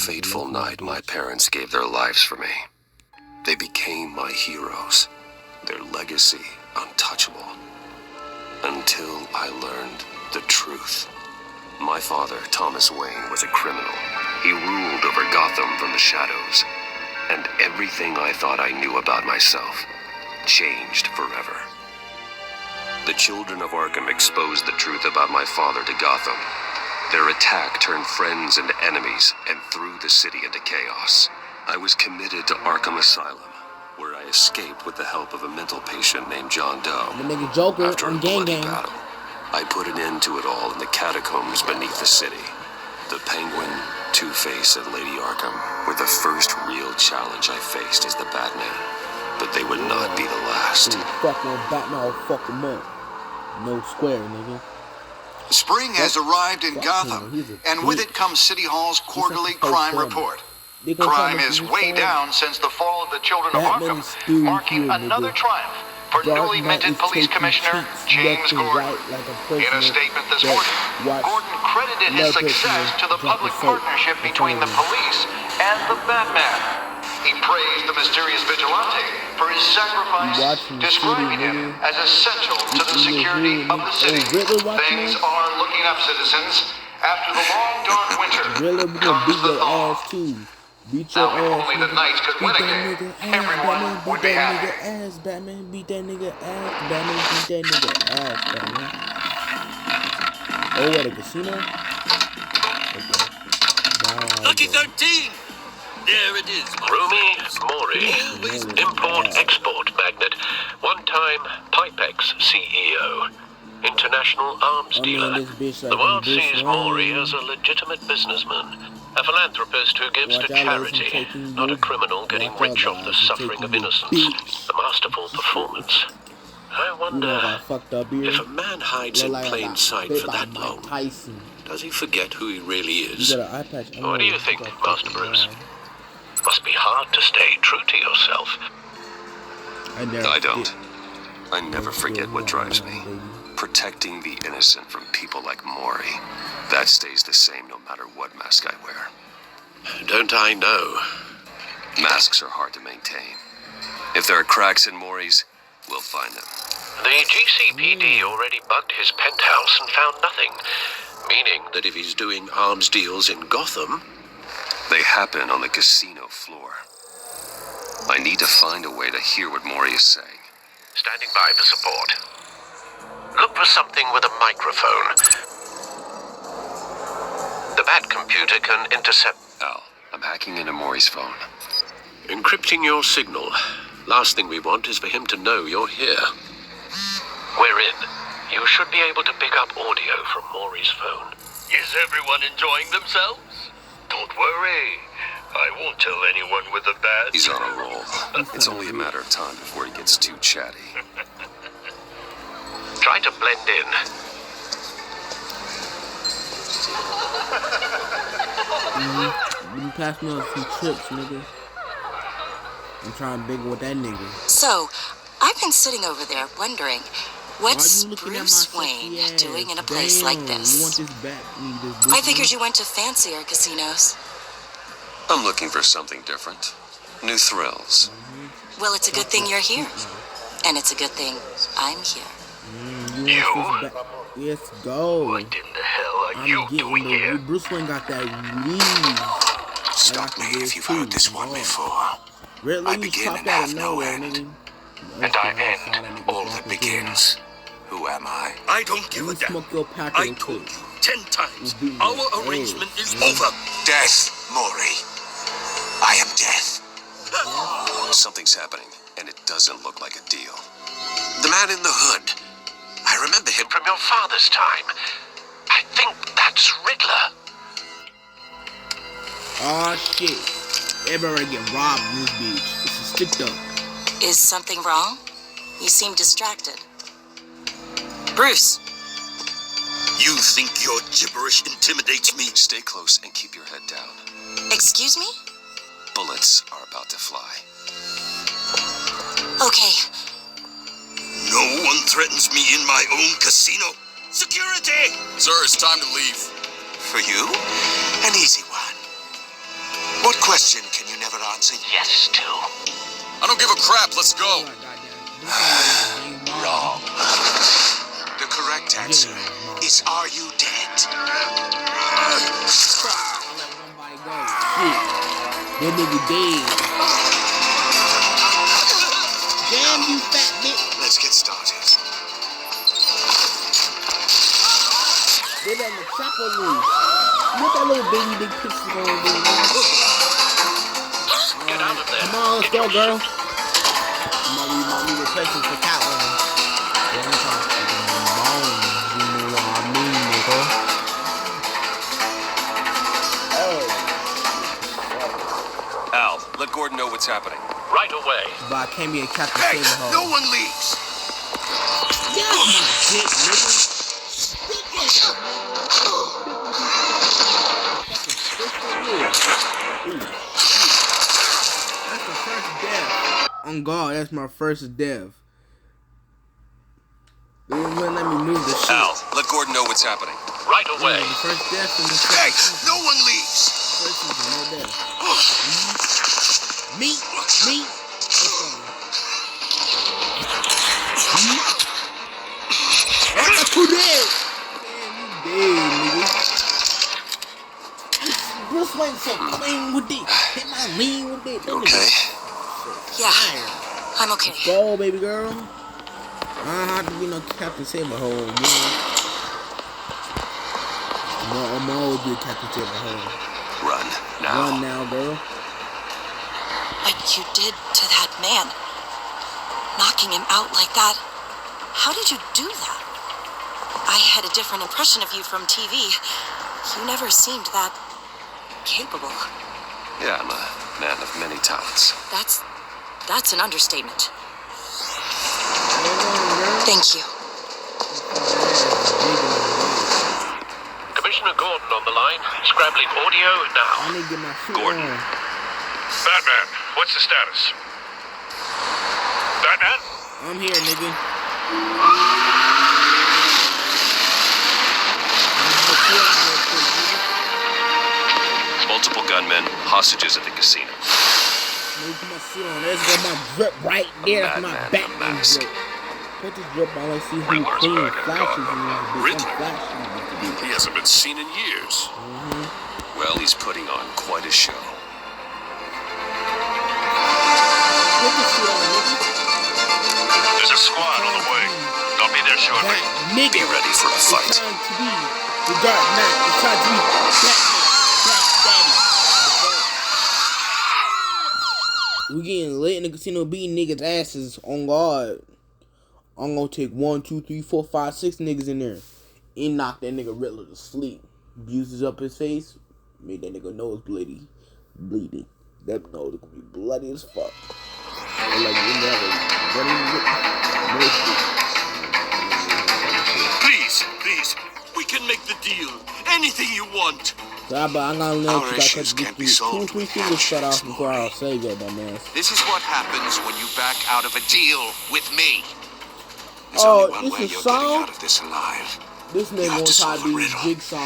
fateful night my parents gave their lives for me. They became my heroes, their legacy untouchable. Until I learned the truth. My father, Thomas Wayne, was a criminal. He ruled over Gotham from the shadows. And everything I thought I knew about myself changed forever. The children of Arkham exposed the truth about my father to Gotham. Their attack turned friends into enemies and threw the city into chaos. I was committed to Arkham Asylum, where I escaped with the help of a mental patient named John Doe. The nigga Joker After a on bloody gang. battle, I put an end to it all in the catacombs beneath the city. The Penguin, Two-Face, and Lady Arkham were the first real challenge I faced as the Batman. But they would not be the last. Fuck no Batman, I'll fuck him up. No square, nigga. Spring has arrived in Gotham, and with it comes City Hall's quarterly crime report. Crime is way down since the fall of the Children of Arkham, marking another triumph for newly minted Police Commissioner James Gordon. In a statement this morning, Gordon credited his success to the public partnership between the police and the Batman. He praised the mysterious vigilante for his sacrifice, describing him as essential to the security of the city. Things are looking up, citizens. After the long, dark winter comes the thaw. Now, if only the Knights could win again, everyone would be happy. Batman, beat that nigga ass. Batman, beat that nigga ass, Batman. Oh, what, a casino? Okay. Lucky 13! There it is. Rumi Mori, import-export magnate, one-time Pipex CEO, international arms dealer. The world sees Mori as a legitimate businessman, a philanthropist who gives to charity, not a criminal getting rich off the suffering of innocence. A masterful performance. I wonder if a man hides in plain sight for that long, does he forget who he really is? What do you think, Master Bruce? Must be hard to stay true to yourself. I don't. I never forget what drives me. Protecting the innocent from people like Mori. That stays the same no matter what mask I wear. Don't I know? Masks are hard to maintain. If there are cracks in Mori's, we'll find them. The GCPD already bugged his penthouse and found nothing. Meaning that if he's doing arms deals in Gotham, they happen on the casino floor. I need to find a way to hear what Mori is saying. Standing by for support. Look for something with a microphone. The Bat computer can intercept... Al, I'm hacking into Mori's phone. Encrypting your signal. Last thing we want is for him to know you're here. We're in. You should be able to pick up audio from Mori's phone. Is everyone enjoying themselves? Don't worry. I won't tell anyone with a badge. He's on a roll. It's only a matter of time before he gets too chatty. Try to blend in. You pass me on some chips, nigga. I'm trying big with that nigga. So, I've been sitting over there wondering, what's Bruce Wayne doing in a place like this? You want this back, I figured you went to fancier casinos. I'm looking for something different. New thrills. Well, it's a good thing you're here. And it's a good thing I'm here. You? Let's go. What in the hell are you doing here? Bruce Wayne got that weed. Stop me if you've heard this one before. Really? I begin and have no end. And I end all that begins. Who am I? I don't give a damn. I told you 10 times. Our arrangement is over. Death, Mori. I am death. Something's happening, and it doesn't look like a deal. The man in the hood. I remember him from your father's time. I think that's Riddler. Oh shit. Everybody get robbed in this bitch. This is sticked up. Is something wrong? You seem distracted. Bruce. You think your gibberish intimidates me? Stay close and keep your head down. Excuse me? Bullets are about to fly. Okay. No one threatens me in my own casino. Security! Sir, it's time to leave. For you, an easy one. What question can you never answer yes to? I don't give a crap. Let's go. Oh my goddamn. Wrong. The correct answer is, are you dead? I'll let one body go. Shit. That nigga dead. Damn you fat bitch. Let's get started. They letting the chopper loose. Look that little baby big pictures going on there. Get out of there. Come on, let's go, girl. Mommy replacement for Catwoman. Yeah, I'm talking bones. You know what I mean, nigga. Al, let Gordon know what's happening. Right away. But I can't be a Captain Hey, Saberhawk. no one leaves. Yeah, my dick, nigga. That's the first death. On God, that's my first death. They wouldn't let me move the shit. Al, let Gordon know what's happening. Right away. The first death in the Hey, second no one leaves. first season, no death. Me. Who dead? Man, you dead, nigga. Bruce Wayne so clean with it. Hit my lean with it. You okay? Yeah, I'm okay. Go, baby girl. I don't have to be no Captain Saberhawk again. I'm always be a Captain Saberhawk. Run now. Run now, girl. What you did to that man, knocking him out like that, how did you do that? I had a different impression of you from TV. You never seemed that capable. Yeah, I'm a man of many talents. That's an understatement. Thank you. Commissioner Gordon on the line. Scrambling audio now. I need to get my suit Gordon. on. Batman, what's the status? Batman? I'm here, nigga. Multiple gunmen, hostages at the casino. Let me put my suit on. There's got my drip right there. That's my Batman, Batman mask. drip. Put this drip on. Let's see who clean flashes in this bitch. I'm Riddler. flashing. He hasn't been seen in years. Well, he's putting on quite a show. Put this suit on, nigga. There's a squad on the way. They'll be there shortly. That nigga. Be ready for a It's fight. trying to be the Dark Knight. It's trying to be Batman. Daddy. We getting lit in the casino beating niggas' asses on God. I'm gonna take 1, 2, 3, 4, 5, 6 niggas in there and knock that nigga Riddler to sleep. Bruises up his face, made that nigga nose bleeding. That nose gonna be bloody as fuck. And like you never Please, we can make the deal. Anything you want. So I'm gonna let Our you issues guys can't be get solved 2 or 3 with fingers cut off handshakes, before Maury. I'll save that dumbass. This is what happens when you back out of a deal with me. There's Oh, only one this way is you're song? getting out of this alive. This You nigga have wants to how to solve a do riddle. jigsaw.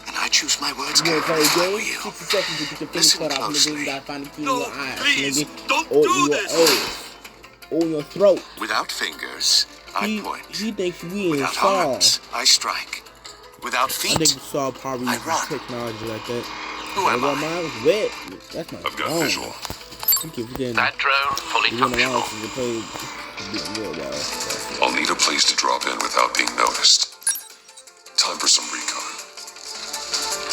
And I choose my words You wanna play carefully. a How game? you? 60 seconds to get your fingers Listen cut off, nigga. closely. You gotta find the key in No, your eyes, please, nigga. don't Or do in your this. ass. Or in your throat. Without fingers, I point. He thinks we in Without Saw. arms, I strike. Without I feet, think Saw probably I uses run. technology like that. who am Well, I? mine was wet. That's my I've got phone. visual. You keep forgetting. That drone fully You went functional. around since you played real well. I'll need a place to drop in without being noticed. Time for some recon.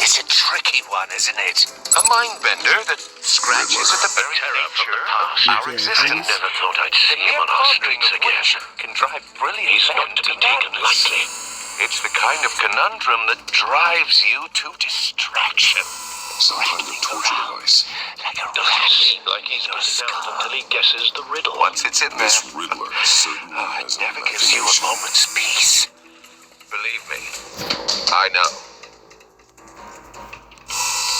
It's a tricky one, isn't it? A mind bender that scratches at the very Terror from the nature past. of our I existence. never thought I'd see him on our streets again. Can drive brilliant He's men not to be taken madness. lightly. It's the kind of conundrum that drives you to distraction. Some kind of torture device. Like a Doesn't seem like he's going out until he guesses the riddle. Once it's in there, This Riddler certainly it has never gives you a imagination. moment's peace. Believe me, I know.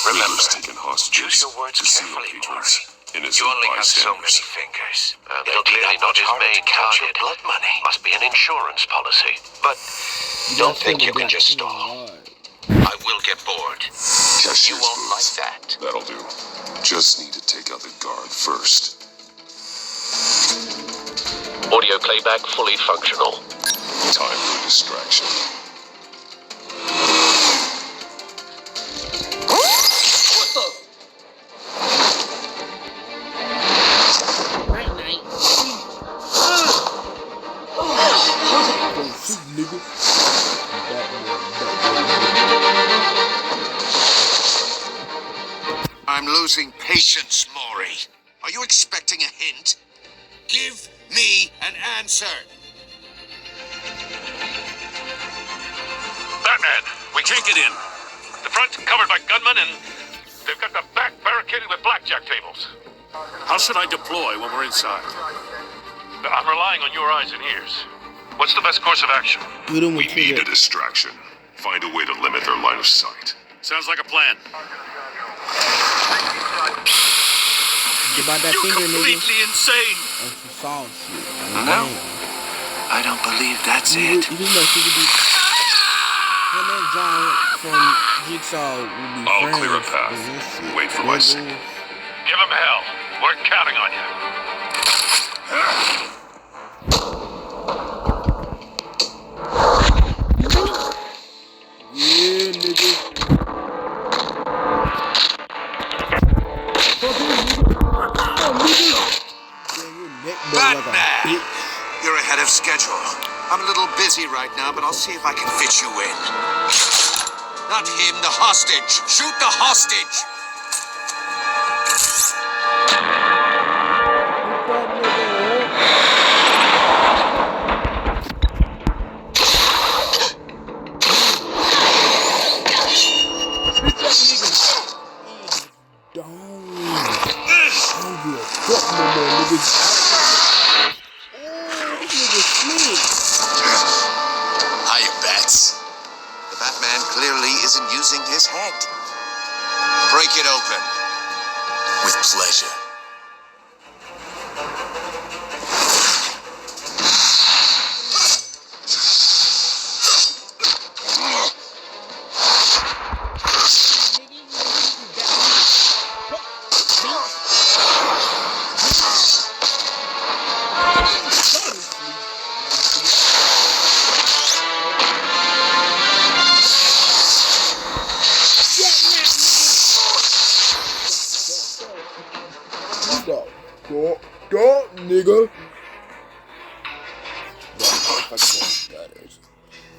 Remember, Riddler's taken hostages, Choose your words casino carefully, patrons, innocent You only have so many bystanders. fingers. It'll clearly not his main target. Blood money. Must be an insurance policy. But You don't gotta think say you the can black just thing stall. hard. I will get bored. Cashier's You won't booth. like that. That'll do. Just need to take out the guard first. Audio playback fully functional. Time for a distraction. What the? Night night. Shoot, nigga. I'm losing patience, Maury. Are you expecting a hint? Give me an answer. Batman, we can't get in. The front's covered by gunmen and they've got the back barricaded with blackjack tables. How should I deploy when we're inside? I'm relying on your eyes and ears. What's the best course of action? We We need a distraction. Find a way to limit their line of sight. Sounds like a plan. About that You're finger, completely nigga. insane. On some solid shit. No, I don't believe that's You it. know she could be. Him and John from Jigsaw would be I'll friends. clear a path. with this shit. Wait for my signal. Give him hell. We're counting on you. Yeah, nigga. Batman! You're ahead of schedule. I'm a little busy right now, but I'll see if I can fit you in. Not him, the hostage. Shoot the hostage! Hiya, Bats. The Batman clearly isn't using his head. Break it open. With pleasure. Stop, nigga.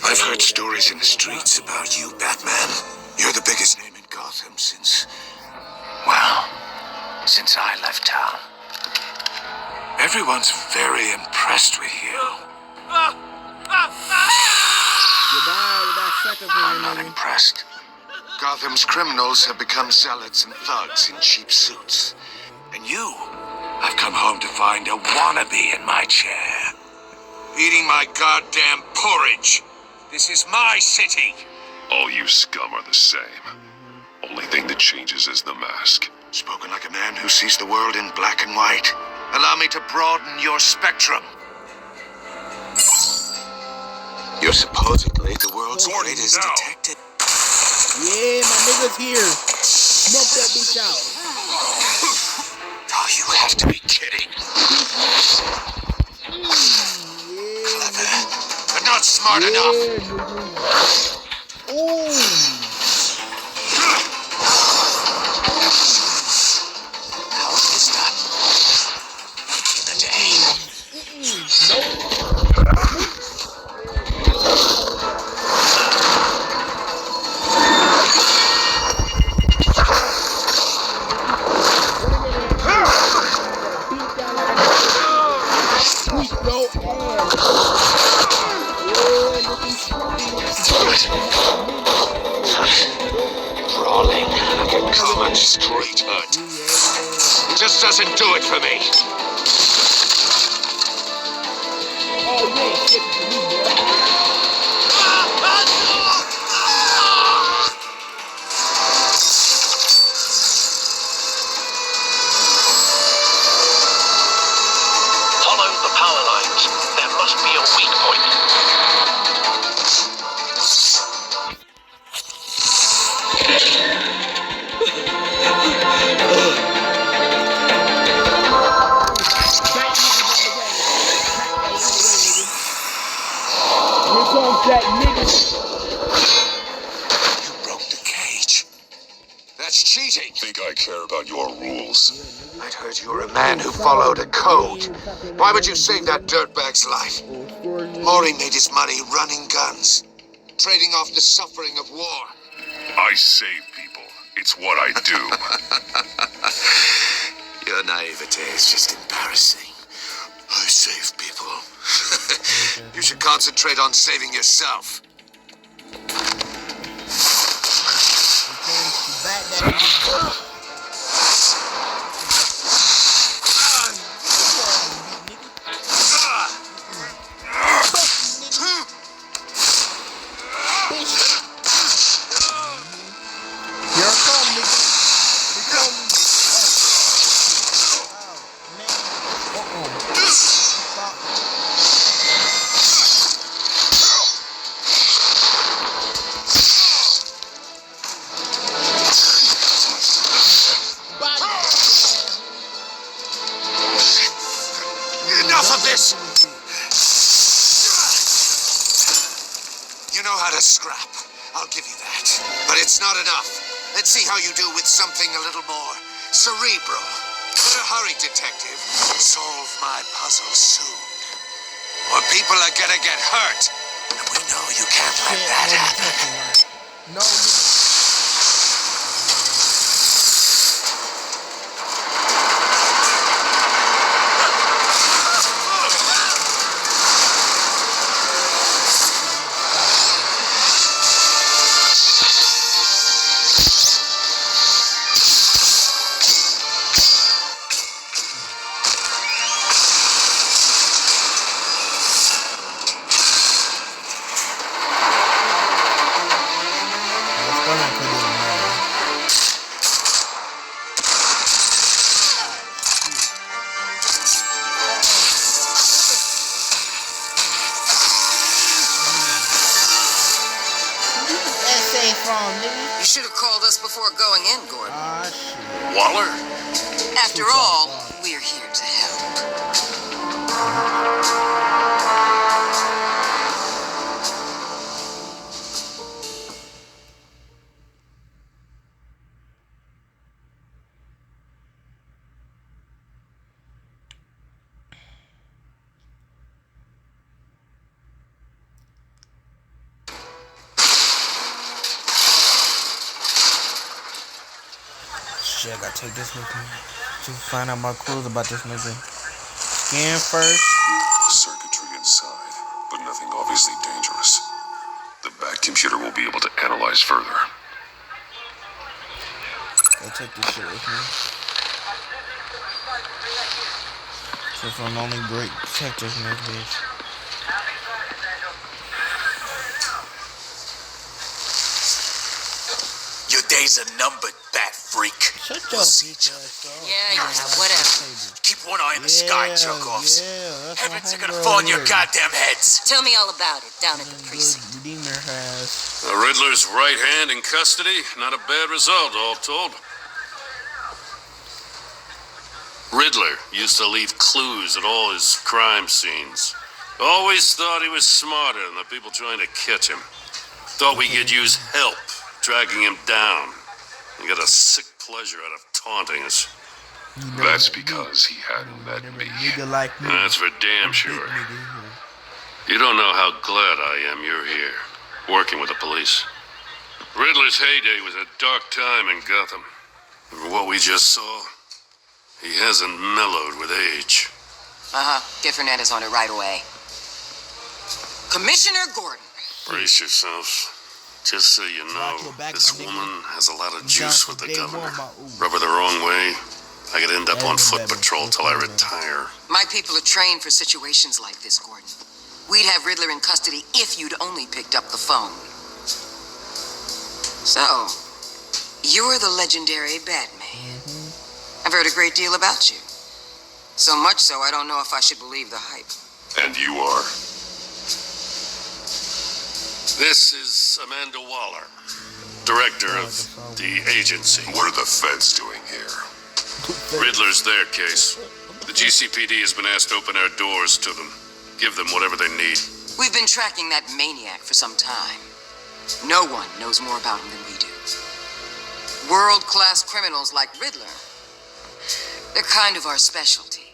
I've heard stories in the streets about you, Batman. You're the biggest name in Gotham since I left town. Everyone's very impressed with you. I'm not impressed. Gotham's criminals have become zealots and thugs in cheap suits. And you, I've come home to find a wannabe in my chair. Eating my goddamn porridge. This is my city. All you scum are the same. Only thing that changes is the mask. Spoken like a man who sees the world in black and white. Allow me to broaden your spectrum. You're supposedly the world's greatest detective. Yeah, my nigga's here. Smoke that bitch out. Oh, you have to be kidding. Clever, but not smart enough. How is that? The day. Crawling like a common street hood. Just doesn't do it for me. Follow the power lines. There must be a weak point. sack, nigga. You broke the cage. That's cheating. Think I care about your rules? I'd heard you were a man who followed a code. Why would you save that dirtbag's life? Maury made his money running guns, trading off the suffering of war. I save people. It's what I do. Your naivete is just embarrassing. I save people. You should concentrate on saving yourself. Enough of this! You know how to scrap. I'll give you that. But it's not enough. Let's see how you do with something a little more cerebral. Better hurry, detective. Solve my puzzle soon. Or people are gonna get hurt. And we know you can't let that happen. No. You should have called us before going in, Gordon. Waller? After all, we're here to help. Shit, I gotta take this with me to find out more clues about this nigga. Scan first. Circuitry inside, but nothing obviously dangerous. The back computer will be able to analyze further. I'll take this shit with me. This one only break detectives in this bitch. Your days are numbered, bat freak. Shut your bitch ass up. Yeah, whatever. Keep one eye in the sky, jerk-offs. That's Heavens are my gonna homegirl fall on your here. goddamn heads. Tell me all about it down at the precinct. Redeemer has. The Riddler's right hand in custody. Not a bad result, all told. Riddler used to leave clues at all his crime scenes. Always thought he was smarter than the people trying to catch him. Thought we could use help dragging him down. He got a sick pleasure out of taunting us. That's because he hadn't met me. Nigga like me. That's for damn sure. Big nigga here. You don't know how glad I am you're here, working with the police. Riddler's heyday was a dark time in Gotham. And what we just saw, he hasn't mellowed with age. Get Fernandez on it right away. Commissioner Gordon. Brace yourselves. Just so you know, this woman has a lot of juice with the governor. Rub her the wrong way, I could end up on foot patrol till I retire. My people are trained for situations like this, Gordon. We'd have Riddler in custody if you'd only picked up the phone. So, you're the legendary Batman. I've heard a great deal about you. So much so, I don't know if I should believe the hype. And you are? This is Amanda Waller, director of the agency. What are the feds doing here? Riddler's their case. The GCPD has been asked to open our doors to them. Give them whatever they need. We've been tracking that maniac for some time. No one knows more about him than we do. World-class criminals like Riddler. They're kind of our specialty.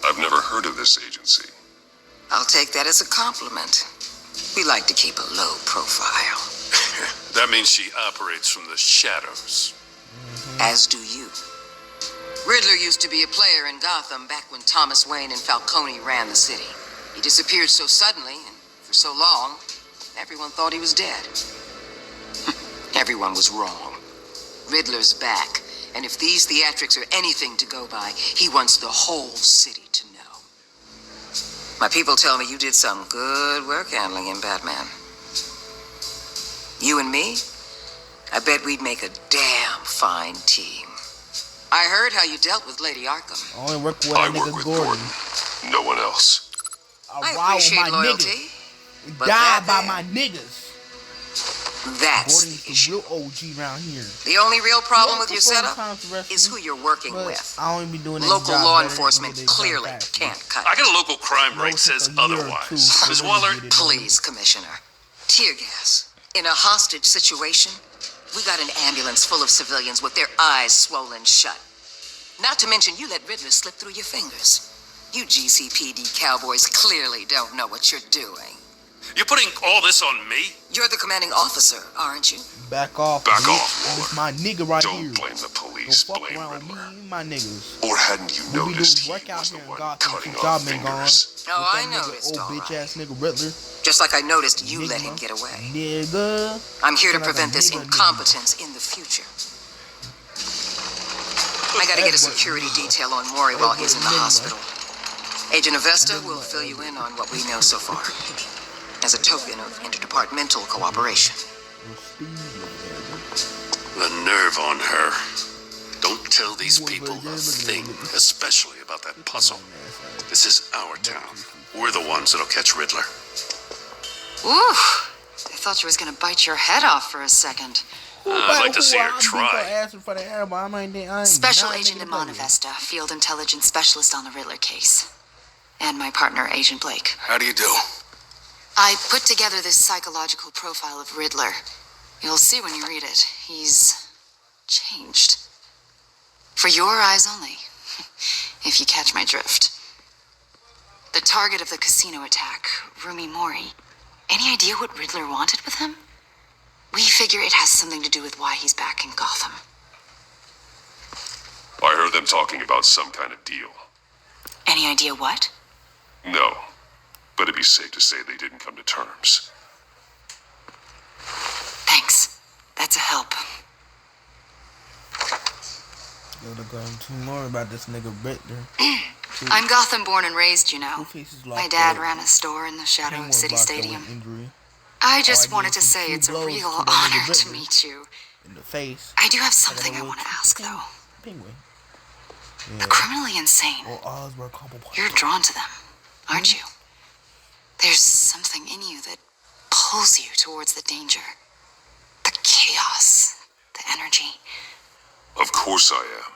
I've never heard of this agency. I'll take that as a compliment. We like to keep a low profile. That means she operates from the shadows. As do you. Riddler used to be a player in Gotham back when Thomas Wayne and Falcone ran the city. He disappeared so suddenly and for so long, everyone thought he was dead. Everyone was wrong. Riddler's back, and if these theatrics are anything to go by, he wants the whole city to know. My people tell me you did some good work handling him, Batman. You and me? I bet we'd make a damn fine team. I heard how you dealt with Lady Arkham. I only work with I nigga work with Gordon. No one else. I appreciate loyalty, but Die by that my niggas. That's Gordon's the the issue. real OG around here. The only real problem Yeah, with your before setup time to rest is me, who you're working but with. I only be doing that Local job law better enforcement than they done clearly fast. can't cut I it. got a local crime No, rate it says took a year or otherwise. two for Ms. them to Waller, get it done. Please, Commissioner. Tear gas. In a hostage situation, we got an ambulance full of civilians with their eyes swollen shut. Not to mention you let Riddler slip through your fingers. You GCPD cowboys clearly don't know what you're doing. you're putting all this on me? You're the commanding officer, aren't you? Back off. Back bitch. off, It's my nigga right Don't here. blame the Don't police, fuck blame around with me Riddler. and my niggas. Or hadn't you We be noticed doing he work out was the here in one Gotham cutting since off y'all been gone. fingers? Oh, With I that nigga, noticed, old all bitch right. ass nigga Riddler. Just like I noticed you Nigga. let him get away. Nigga. I'm here to Sound like a prevent this nigga. incompetence in the future. I gotta get a security detail on Maury while he's in the hospital. Agent Avesta will fill you in on what we know so far, as a token of interdepartmental cooperation. The nerve on her. Don't tell these people a thing, especially about that puzzle. This is our town. We're the ones that'll catch Riddler. Ooh, I thought you was gonna bite your head off for a second. I'd like to see her try. Special Agent Iman Avesta, Field Intelligence Specialist on the Riddler case. And my partner, Agent Blake. How do you do? I put together this psychological profile of Riddler. You'll see when you read it. He's changed. For your eyes only, if you catch my drift. The target of the casino attack, Rumi Mori. Any idea what Riddler wanted with him? We figure it has something to do with why he's back in Gotham. I heard them talking about some kind of deal. Any idea what? No, but it'd be safe to say they didn't come to terms. Thanks. That's a help. Gotta go into more about this nigga Riddler. I'm Gotham born and raised, you know. Two-Face is My locked dad up. ran a store in the shadow King of was City locked up with Stadium. injury I just I wanted gave to him say two it's a blows real to that nigga honor to Riddler. meet you. in the face. I do have something Like a I want to little ask, though. Penguin. The criminally insane. Or Osborne couple points. You're drawn to them, aren't you? There's something in you that pulls you towards the danger. The chaos. The energy. Of course I am.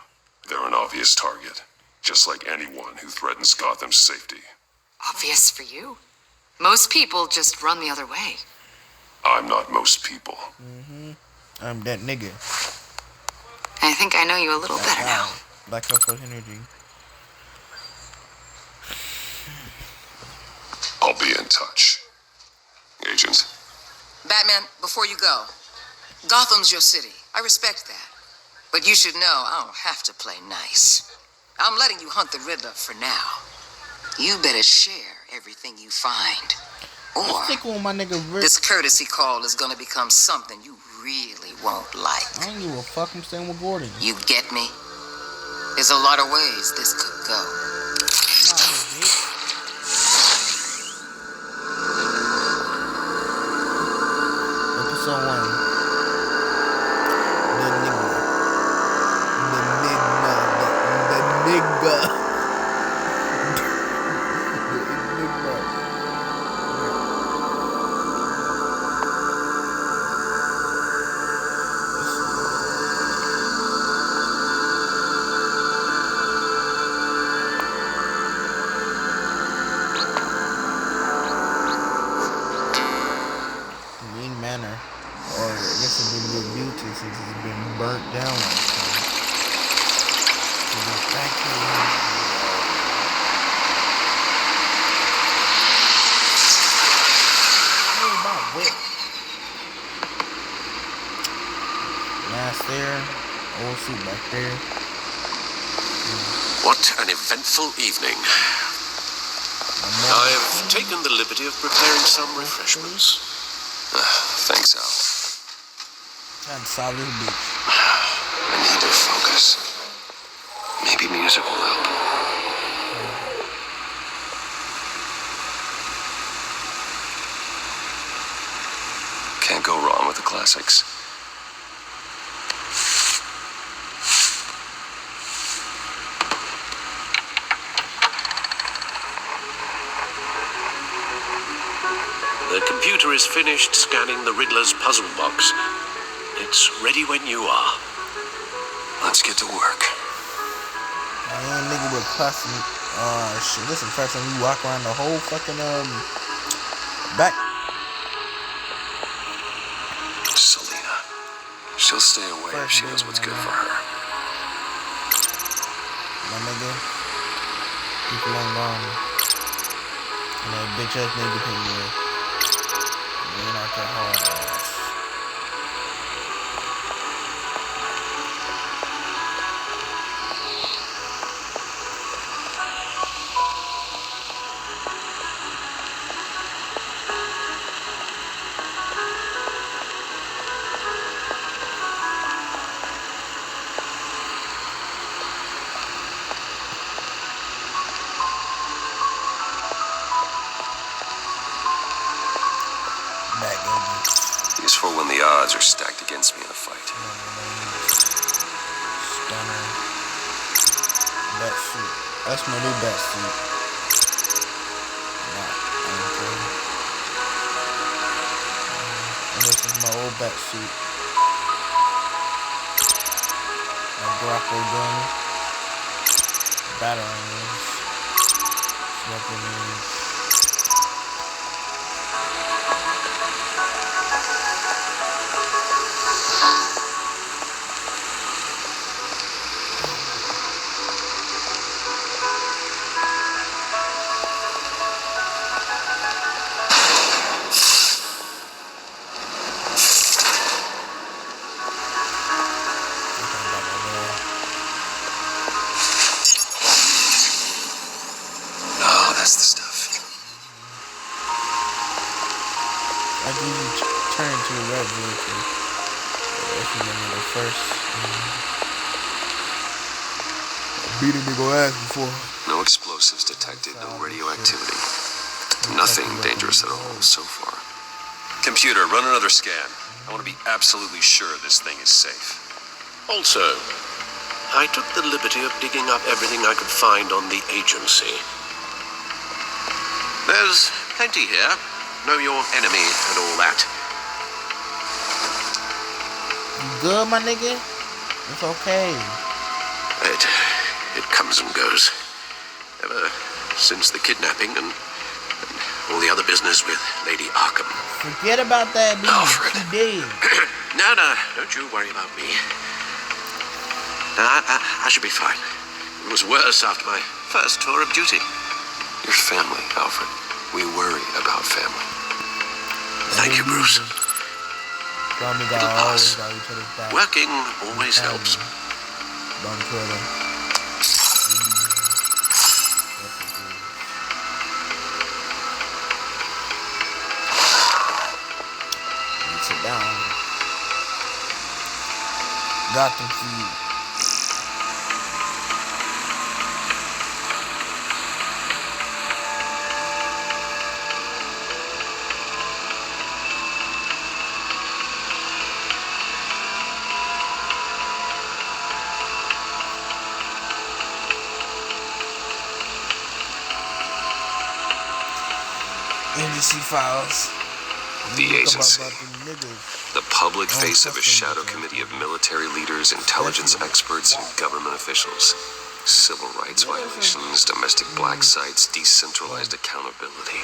They're an obvious target, just like anyone who threatens Gotham's safety. Obvious for you. Most people just run the other way. I'm not most people. I'm that nigga. I think I know you a little better now. Black Hole energy. I'll be in touch. Agent, Batman, before you go, Gotham's your city. I respect that. But you should know I don't have to play nice. I'm letting you hunt the Riddler for now. You better share everything you find. Or Stick with my nigga Rick. this courtesy call is gonna become something you really won't like. I don't give a fuck. I'm staying with Gordon. You get me? There's a lot of ways this could go. Episode 1. The nigga. down like back Mask there, old suit back there. What an eventful evening. I've taken the liberty of preparing some refreshments. Thanks, Al. Trying to solve this bitch. I need to focus. Maybe music will help. Can't go wrong with the classics. The computer is finished scanning the Riddler's puzzle box. It's ready when you are. Let's get to work. I ain't nigga with plastic. Shit, this is the first time we walk around the whole fucking, back. Selena. She'll stay away if she knows what's good for her. My nigga. People long gone. And that bitch ass nigga came here. You're not that hard ass. These for when the odds are stacked against me in a fight. Stunner. Bat suit. That's my new bat suit. Not ankle. And this is my old bat suit. My grapple gun. Batarangs. Smoking rings. That's the stuff. I usually turn to the red vehicle. If you remember the first. Beat a nigga ass before. No explosives detected, no radioactivity. Nothing dangerous at all so far. Computer, run another scan. I want to be absolutely sure this thing is safe. Also, I took the liberty of digging up everything I could find on the agency. There's plenty here. Know your enemy and all that. You good, my nigga? It's okay. It comes and goes. Ever since the kidnapping and all the other business with Lady Arkham. Forget about that, dude. Alfred. She dead. No, don't you worry about me. No, I should be fine. It was worse after my first tour of duty. Your family, Alfred. We worry about family. Thank you, Bruce. It'll pass. Working always helps. Sit down. Gotham for you. Agency files. The agency. The public face of a shadow committee of military leaders, intelligence experts, and government officials. Civil rights violations, domestic black sites, decentralized accountability.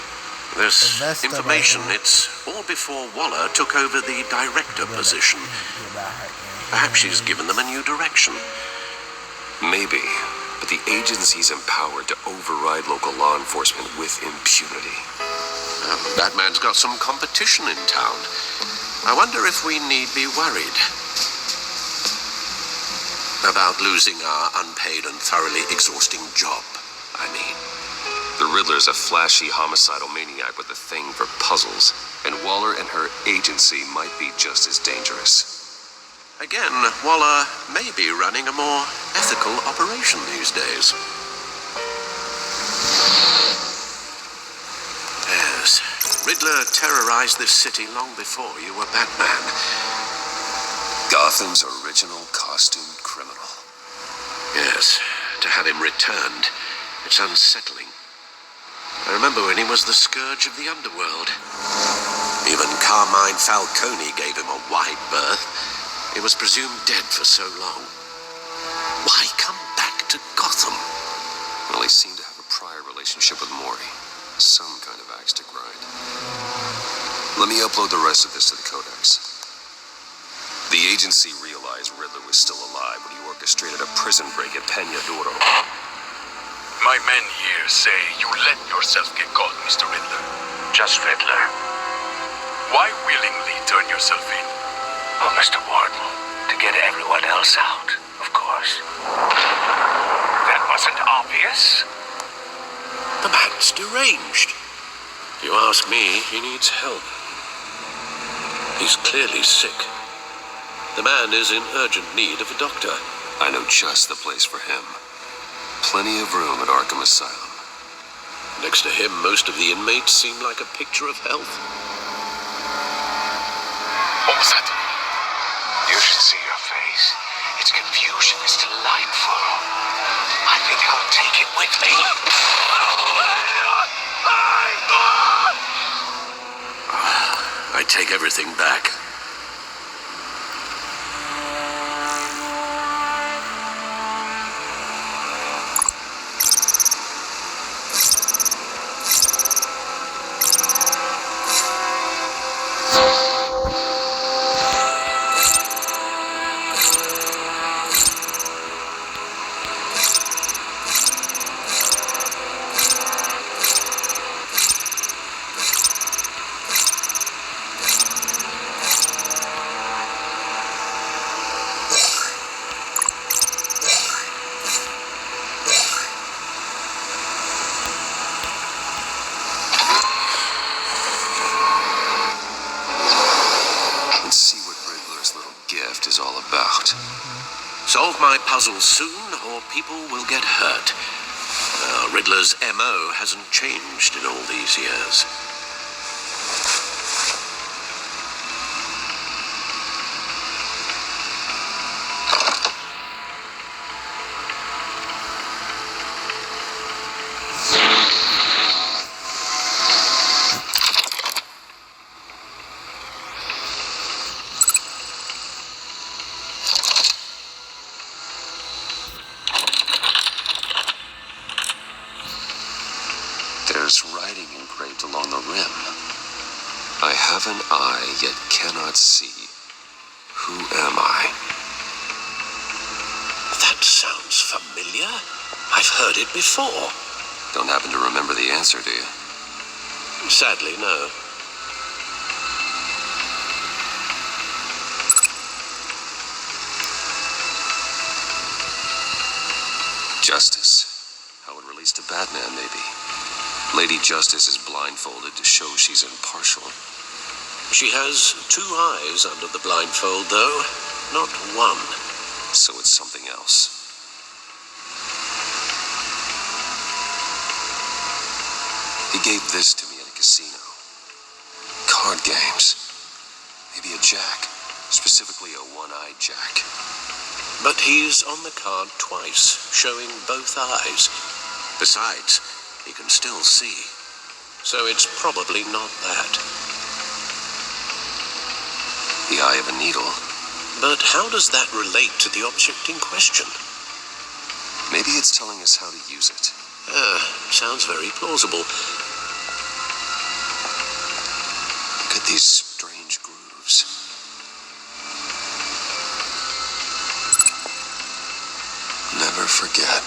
This information, it's all before Waller took over the director position. Perhaps she's given them a new direction. Maybe, but the agency's empowered to override local law enforcement with impunity. Batman's got some competition in town. I wonder if we need be worried about losing our unpaid and thoroughly exhausting job, I mean. The Riddler's a flashy homicidal maniac with a thing for puzzles, and Waller and her agency might be just as dangerous. Again, Waller may be running a more ethical operation these days. Yes, Riddler terrorized this city long before you were Batman. Gotham's original costumed criminal. Yes, to have him returned, it's unsettling. I remember when he was the scourge of the underworld. Even Carmine Falcone gave him a wide berth. He was presumed dead for so long. Why come back to Gotham? Well, he seemed to have a prior relationship with Maury. Some kind of axe to grind. Let me upload the rest of this to the Codex. The agency realized Riddler was still alive when he orchestrated a prison break at Peña Duro. My men here say you let yourself get caught, Mr. Riddler. Just Riddler. Why willingly turn yourself in? Oh, Mr. Warden, to get everyone else out, of course. That wasn't obvious. The man's deranged. If you ask me, he needs help. He's clearly sick. The man is in urgent need of a doctor. I know just the place for him. Plenty of room at Arkham Asylum. Next to him, most of the inmates seem like a picture of health. What was that? You should see your face. Its confusion is delightful. I think I'll take it with me. I take everything back. Is all about. Solve my puzzle soon, or people will get hurt. Riddler's MO hasn't changed in all these years. There's writing engraved along the rim. I have an eye, yet cannot see. Who am I? That sounds familiar. I've heard it before. Don't happen to remember the answer, do you? Sadly, no. Justice. How it relates to Batman, maybe. Lady Justice is blindfolded to show she's impartial. She has two eyes under the blindfold, though, not one. So it's something else. He gave this to me at a casino. Card games. Maybe a jack. Specifically a one-eyed jack. But he's on the card twice, showing both eyes. Besides, he can still see. So it's probably not that. The eye of a needle. But how does that relate to the object in question? Maybe it's telling us how to use it. Sounds very plausible. These strange grooves. Never forget.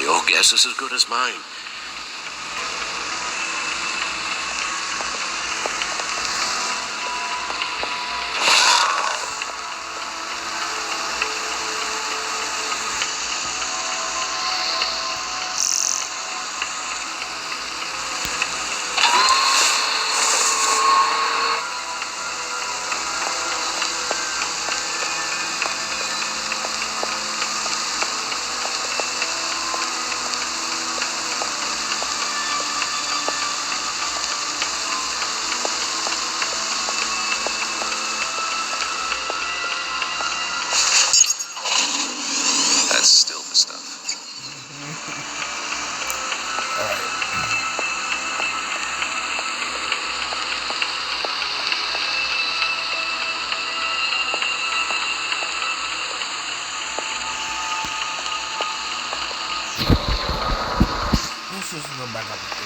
Your guess is as good as mine. That's still the stuff. Let's just go back up to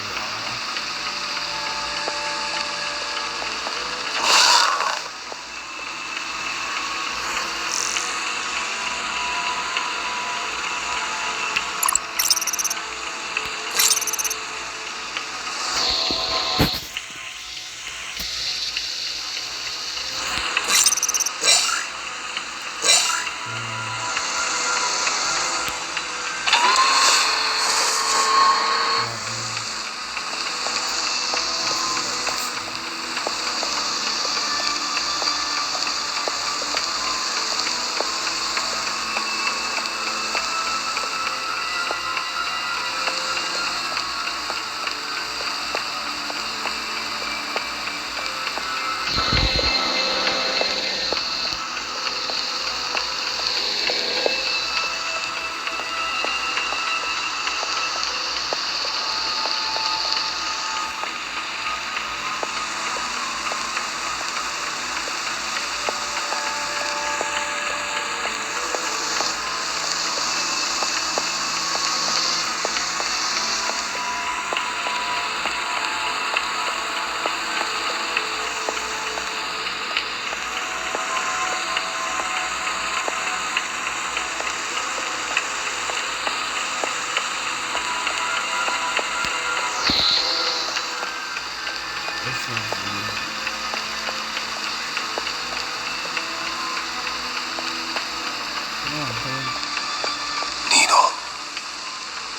Needle.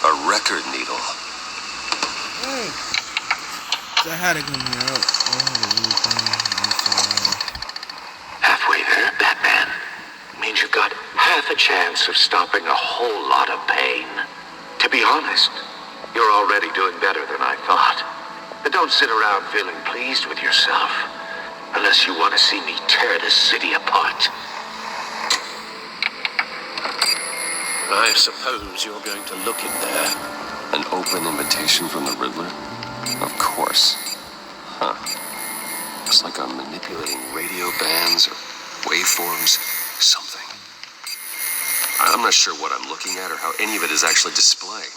A record needle. Hey. So how to come here up? Halfway there, Batman. Means you've got half a chance of stopping a whole lot of pain. To be honest, you're already doing better than I thought. But don't sit around feeling pleased with yourself. Unless you want to see me tear this city apart. I suppose you're going to look in there. An open invitation from the Riddler? Of course. Huh. It's like I'm manipulating radio bands or waveforms. Something. I'm not sure what I'm looking at or how any of it is actually displaying.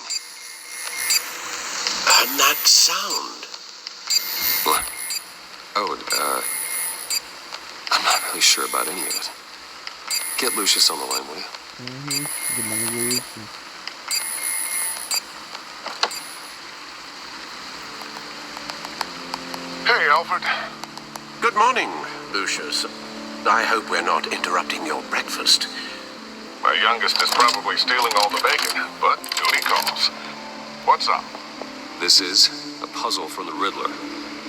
And that sound. What? Oh, I'm not really sure about any of it. Get Lucius on the line, will you? Good morning, Lucius. Hey, Alfred. Good morning, Lucius. I hope we're not interrupting your breakfast. My youngest is probably stealing all the bacon, but duty calls. What's up? This is a puzzle from the Riddler.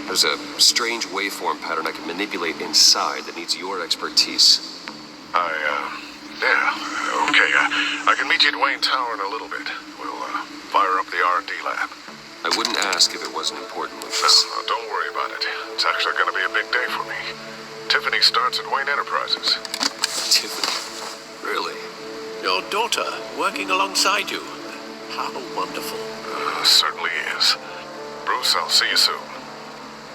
There's a strange waveform pattern I can manipulate inside that needs your expertise. Yeah, okay. I can meet you at Wayne Tower in a little bit. We'll, fire up the R&D lab. I wouldn't ask if it wasn't important, Lucius. Don't worry about it. It's actually going to be a big day for me. Tiffany starts at Wayne Enterprises. Tiffany? Really? Your daughter working alongside you. How wonderful. Certainly is. Bruce, I'll see you soon.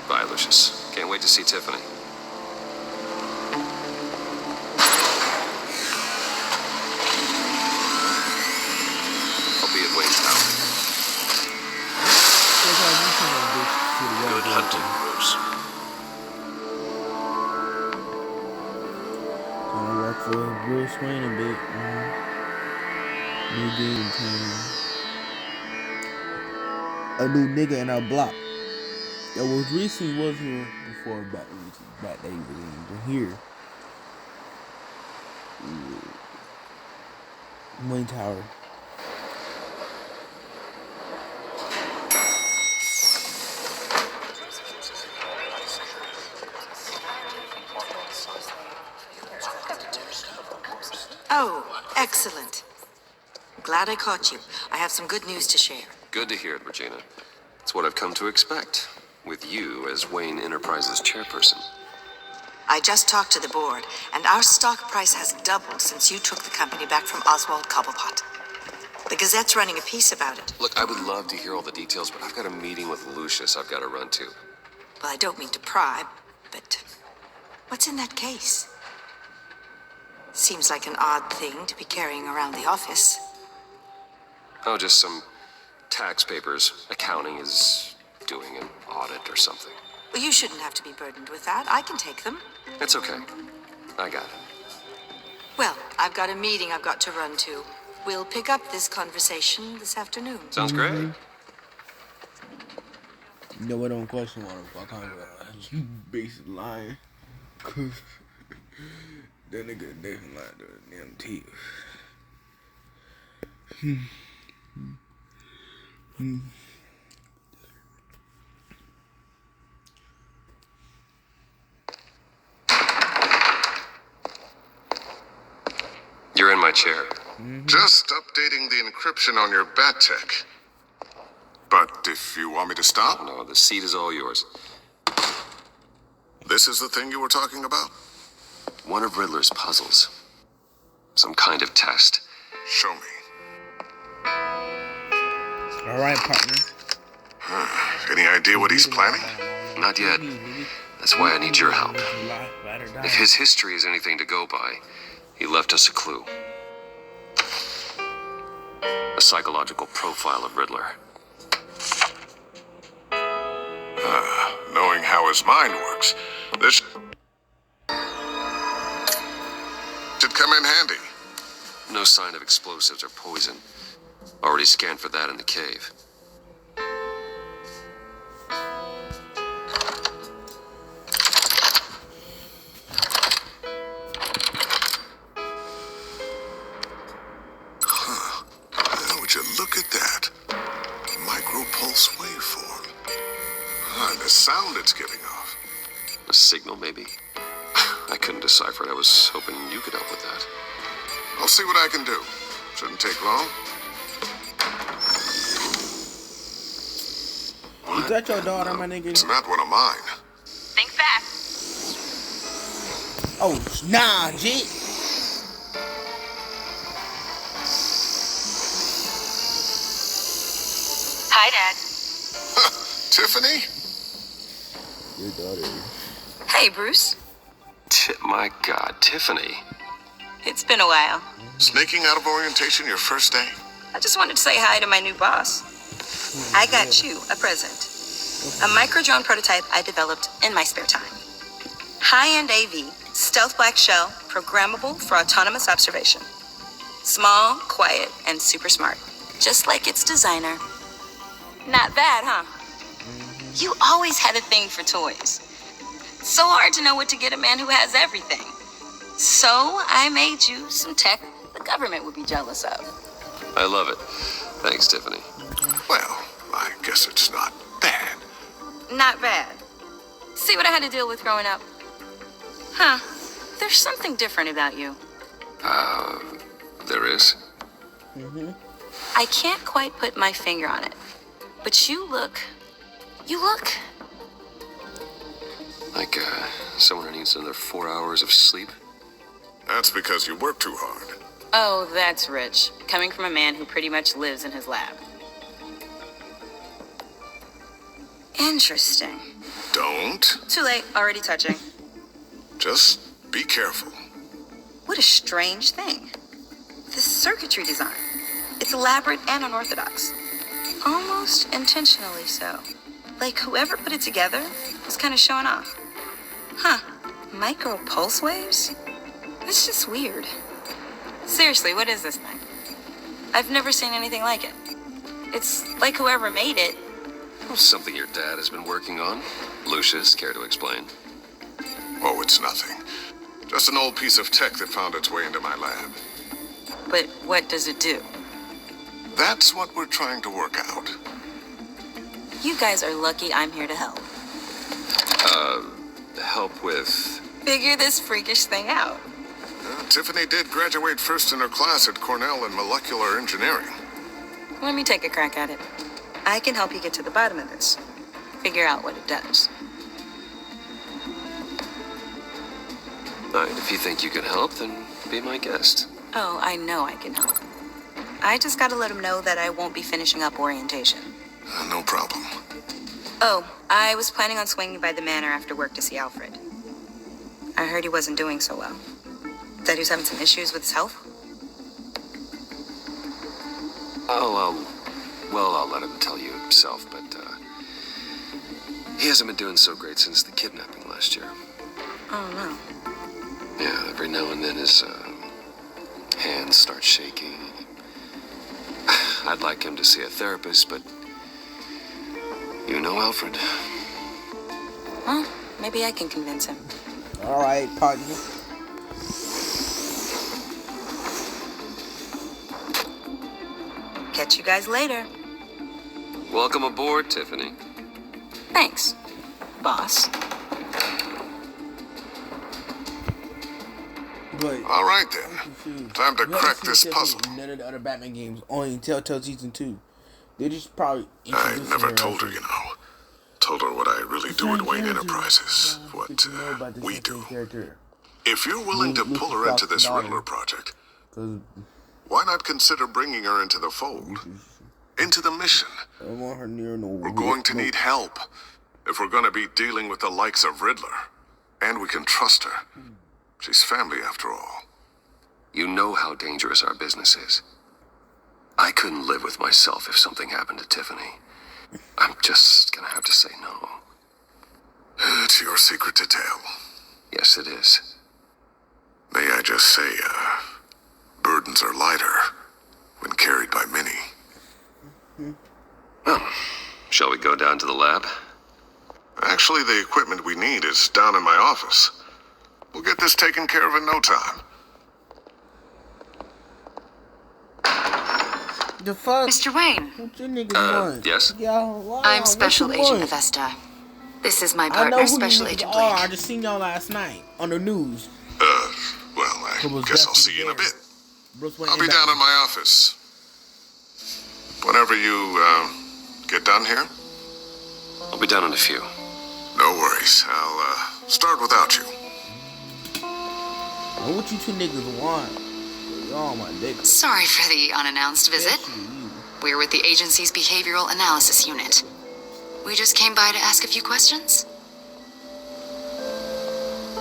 Bye, Lucius. Can't wait to see Tiffany. Bruce Wayne a bit. New game time. A new nigga in our block. That was recently was here before back days again. But here. Wayne Tower. Oh, excellent. Glad I caught you. I have some good news to share. Good to hear it, Regina. It's what I've come to expect, with you as Wayne Enterprises chairperson. I just talked to the board, and our stock price has doubled since you took the company back from Oswald Cobblepot. The Gazette's running a piece about it. Look, I would love to hear all the details, but I've got a meeting with Lucius I've got to run to. Well, I don't mean to pry, but what's in that case? Seems like an odd thing to be carrying around the office. Oh, just some tax papers. Accounting is doing an audit or something. Well, you shouldn't have to be burdened with that. I can take them. It's okay. I got it. Well, I've got a meeting I've got to run to. We'll pick up this conversation this afternoon. Sounds great. You know what? Don't question what the fuck you basically lying. Cause that nigga definitely lied to the damn teeth. You're in my chair. Just updating the encryption on your bat tech. But if you want me to stop, No, the seat is all yours. this is the thing you were talking about? One of Riddler's puzzles. Some kind of test. Show me. Alright, partner. Any idea what he's planning? Not yet. That's why I need your help. If his history is anything to go by, he left us a clue. A psychological profile of Riddler. Knowing how his mind works, this should come in handy. No sign of explosives or poison. Already scanned for that in the cave. Would you look at that? Micro-pulse waveform. And the sound it's giving off. A signal, maybe? I couldn't decipher it. I was hoping you could help with that. I'll see what I can do. Shouldn't take long. Is that your daughter, my nigga? It's not one of mine. Think fast. Oh, nah, G. Hi, Dad. Tiffany? Your daughter. Hey, Bruce. My God, Tiffany. It's been a while. Sneaking out of orientation your first day? I just wanted to say hi to my new boss. I got you a present. A micro-drone prototype I developed in my spare time. High-end AV, stealth black shell, programmable for autonomous observation. Small, quiet, and super smart. Just like its designer. Not bad, huh? You always had a thing for toys. So hard to know what to get a man who has everything. So I made you some tech the government would be jealous of. I love it. Thanks, Tiffany. Well, I guess it's not bad. Not bad. See what I had to deal with growing up? Huh. There's something different about you. There is? I can't quite put my finger on it. But you look... Like, someone who needs another 4 hours of sleep? That's because you work too hard. Oh, that's rich. Coming from a man who pretty much lives in his lab. Interesting. Don't. Too late. Already touching. Just be careful. What a strange thing. This circuitry design. It's elaborate and unorthodox. Almost intentionally so. Like whoever put it together was kind of showing off. Huh. Micro pulse waves? That's just weird. Seriously, what is this thing? I've never seen anything like it. It's like whoever made it. Something your dad has been working on. Lucius, care to explain? Oh, it's nothing. Just an old piece of tech that found its way into my lab. But what does it do? That's what we're trying to work out. You guys are lucky I'm here to help. Help with... Figure this freakish thing out. Tiffany did graduate first in her class at Cornell in molecular engineering. Let me take a crack at it. I can help you get to the bottom of this. Figure out what it does. Alright, if you think you can help, then be my guest. Oh, I know I can help. I just gotta let him know that I won't be finishing up orientation. No problem. Oh, I was planning on swinging by the manor after work to see Alfred. I heard he wasn't doing so well. That he was having some issues with his health. I'll let him tell you himself, but, he hasn't been doing so great since the kidnapping last year. Oh, no. Yeah, every now and then his, hands start shaking. I'd like him to see a therapist, but you know Alfred. Well, maybe I can convince him. All right, partner. Catch you guys later. Welcome aboard, Tiffany. Thanks, boss. But all right then. Time to crack this puzzle. None of the other Batman games, only Telltale Season 2. They just probably I never told her, you know. Told her what I really do at Wayne Enterprises. What we do. If you're willing to pull her into this Riddler project, why not consider bringing her into the fold? Into the mission. I don't want her near no. We're going to need help if we're going to be dealing with the likes of Riddler. And we can trust her. She's family after all. You know how dangerous our business is. I couldn't live with myself if something happened to Tiffany. I'm just gonna have to say no. It's your secret to tell. Yes, it is. May I just say, burdens are lighter when carried by many. Well, shall we go down to the lab? Actually, the equipment we need is down in my office. We'll get this taken care of in no time. The fuck? Mr. Wayne. What you niggas want? Yes? I'm Special Agent Avesta. This is my partner, Special Agent Blake. I just seen y'all last night on the news. Well, I guess I'll see you in a bit. I'll be down in my office. Whenever you, get done here? I'll be down in a few. No worries. I'll, start without you. What you two niggas want? Y'all my dick. Sorry for the unannounced visit. We're with the agency's Behavioral Analysis Unit. We just came by to ask a few questions.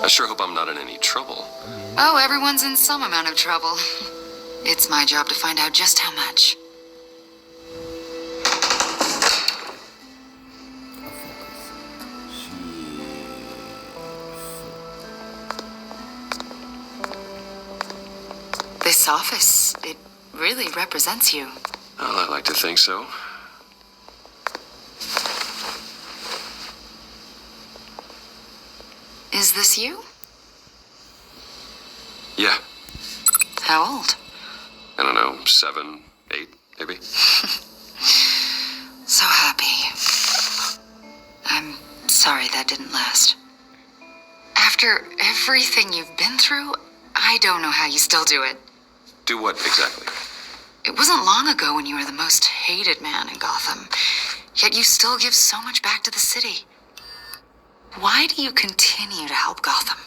I sure hope I'm not in any trouble. Oh, everyone's in some amount of trouble. It's my job to find out just how much. This office, it really represents you. Well, I like to think so. Is this you? Yeah. How old? I don't know, 7, 8, maybe. So happy. I'm sorry that didn't last. After everything you've been through, I don't know how you still do it. Do what exactly? It wasn't long ago when you were the most hated man in Gotham, yet you still give so much back to the city. Why do you continue to help Gotham?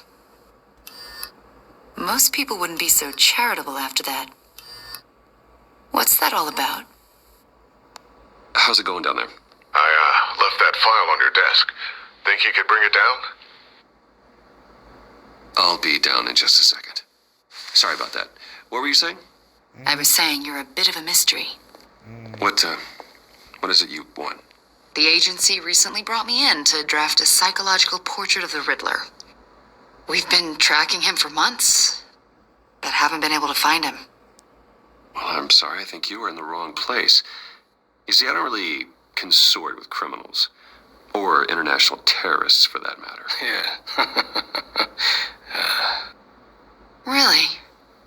Most people wouldn't be so charitable after that. What's that all about? How's it going down there? I, left that file on your desk. Think you could bring it down? I'll be down in just a second. Sorry about that. What were you saying? I was saying you're a bit of a mystery. What is it you want? The agency recently brought me in to draft a psychological portrait of the Riddler. We've been tracking him for months, but haven't been able to find him. Well, I'm sorry. I think you were in the wrong place. You see, I don't really consort with criminals. Or international terrorists, for that matter. Yeah. Really?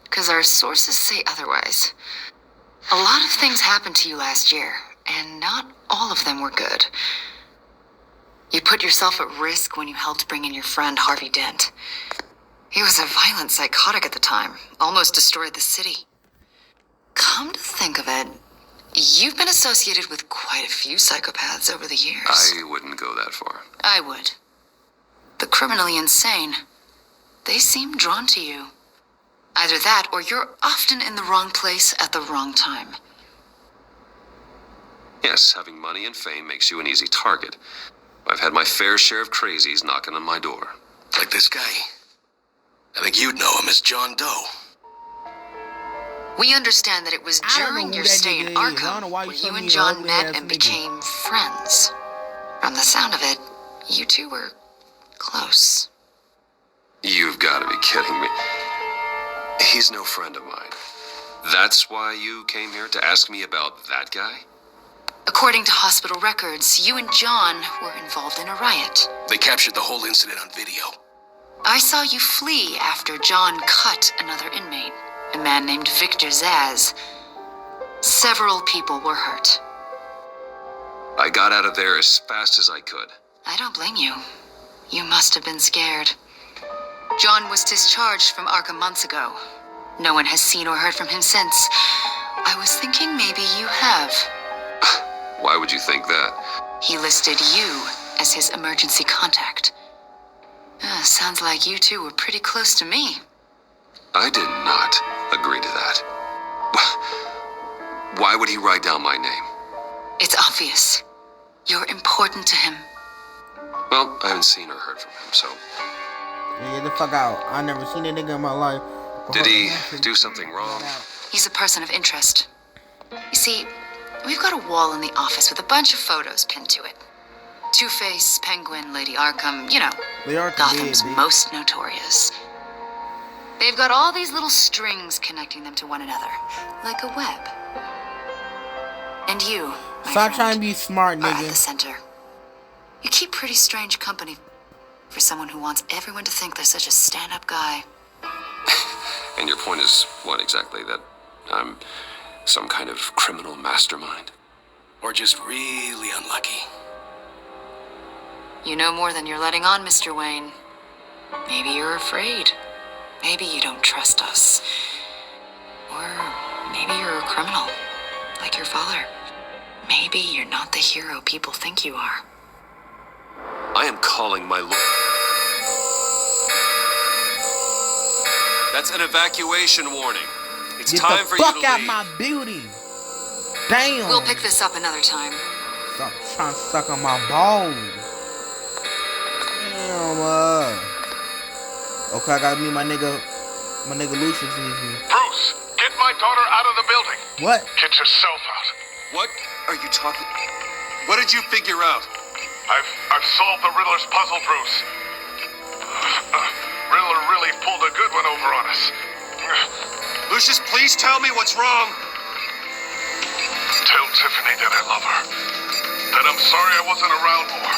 Because our sources say otherwise. A lot of things happened to you last year, and not all of them were good. You put yourself at risk when you helped bring in your friend Harvey Dent. He was a violent psychotic at the time, almost destroyed the city. Come to think of it, you've been associated with quite a few psychopaths over the years. I wouldn't go that far. I would. The criminally insane, they seem drawn to you. Either that, or you're often in the wrong place at the wrong time. Yes, having money and fame makes you an easy target. I've had my fair share of crazies knocking on my door. Like this guy. I think you'd know him as John Doe. We understand that it was during your stay in Arkham where you and John met and became friends. From the sound of it, you two were close. You've got to be kidding me. He's no friend of mine. That's why you came here to ask me about that guy? According to hospital records, you and John were involved in a riot. They captured the whole incident on video. I saw you flee after John cut another inmate, a man named Victor Zaz. Several people were hurt. I got out of there as fast as I could. I don't blame you. You must have been scared. John was discharged from Arkham months ago. No one has seen or heard from him since. I was thinking maybe you have. Why would you think that? He listed you as his emergency contact. Sounds like you two were pretty close to me. I did not agree to that. Why would he write down my name? It's obvious. You're important to him. Well, I haven't seen or heard from him, so... Yeah, get the fuck out. I never seen a nigga in my life. Did he do something wrong? He's a person of interest. You see, we've got a wall in the office with a bunch of photos pinned to it. Two-Face, Penguin, Lady Arkham, you know, Gotham's most notorious. They've got all these little strings connecting them to one another, like a web. And you, stop trying to be smart, are at the nigga. center. You keep pretty strange company for someone who wants everyone to think they're such a stand-up guy. And your point is what exactly? That I'm some kind of criminal mastermind? Or just really unlucky? You know more than you're letting on, Mr. Wayne. Maybe you're afraid. Maybe you don't trust us. Or maybe you're a criminal, like your father. Maybe you're not the hero people think you are. I am calling my lord. That's an evacuation warning. It's Get time the for you fuck to out leave. my building. Damn. We'll pick this up another time. Stop trying to suck on my balls. Damn, okay, I gotta meet my nigga Lucius needs me. Bruce, get my daughter out of the building. What? Get yourself out. What are you talking? What did you figure out? I've solved the Riddler's puzzle, Bruce. Riddler really pulled a good one over on us. Lucius, please tell me what's wrong. Tell Tiffany that I love her. That I'm sorry I wasn't around more.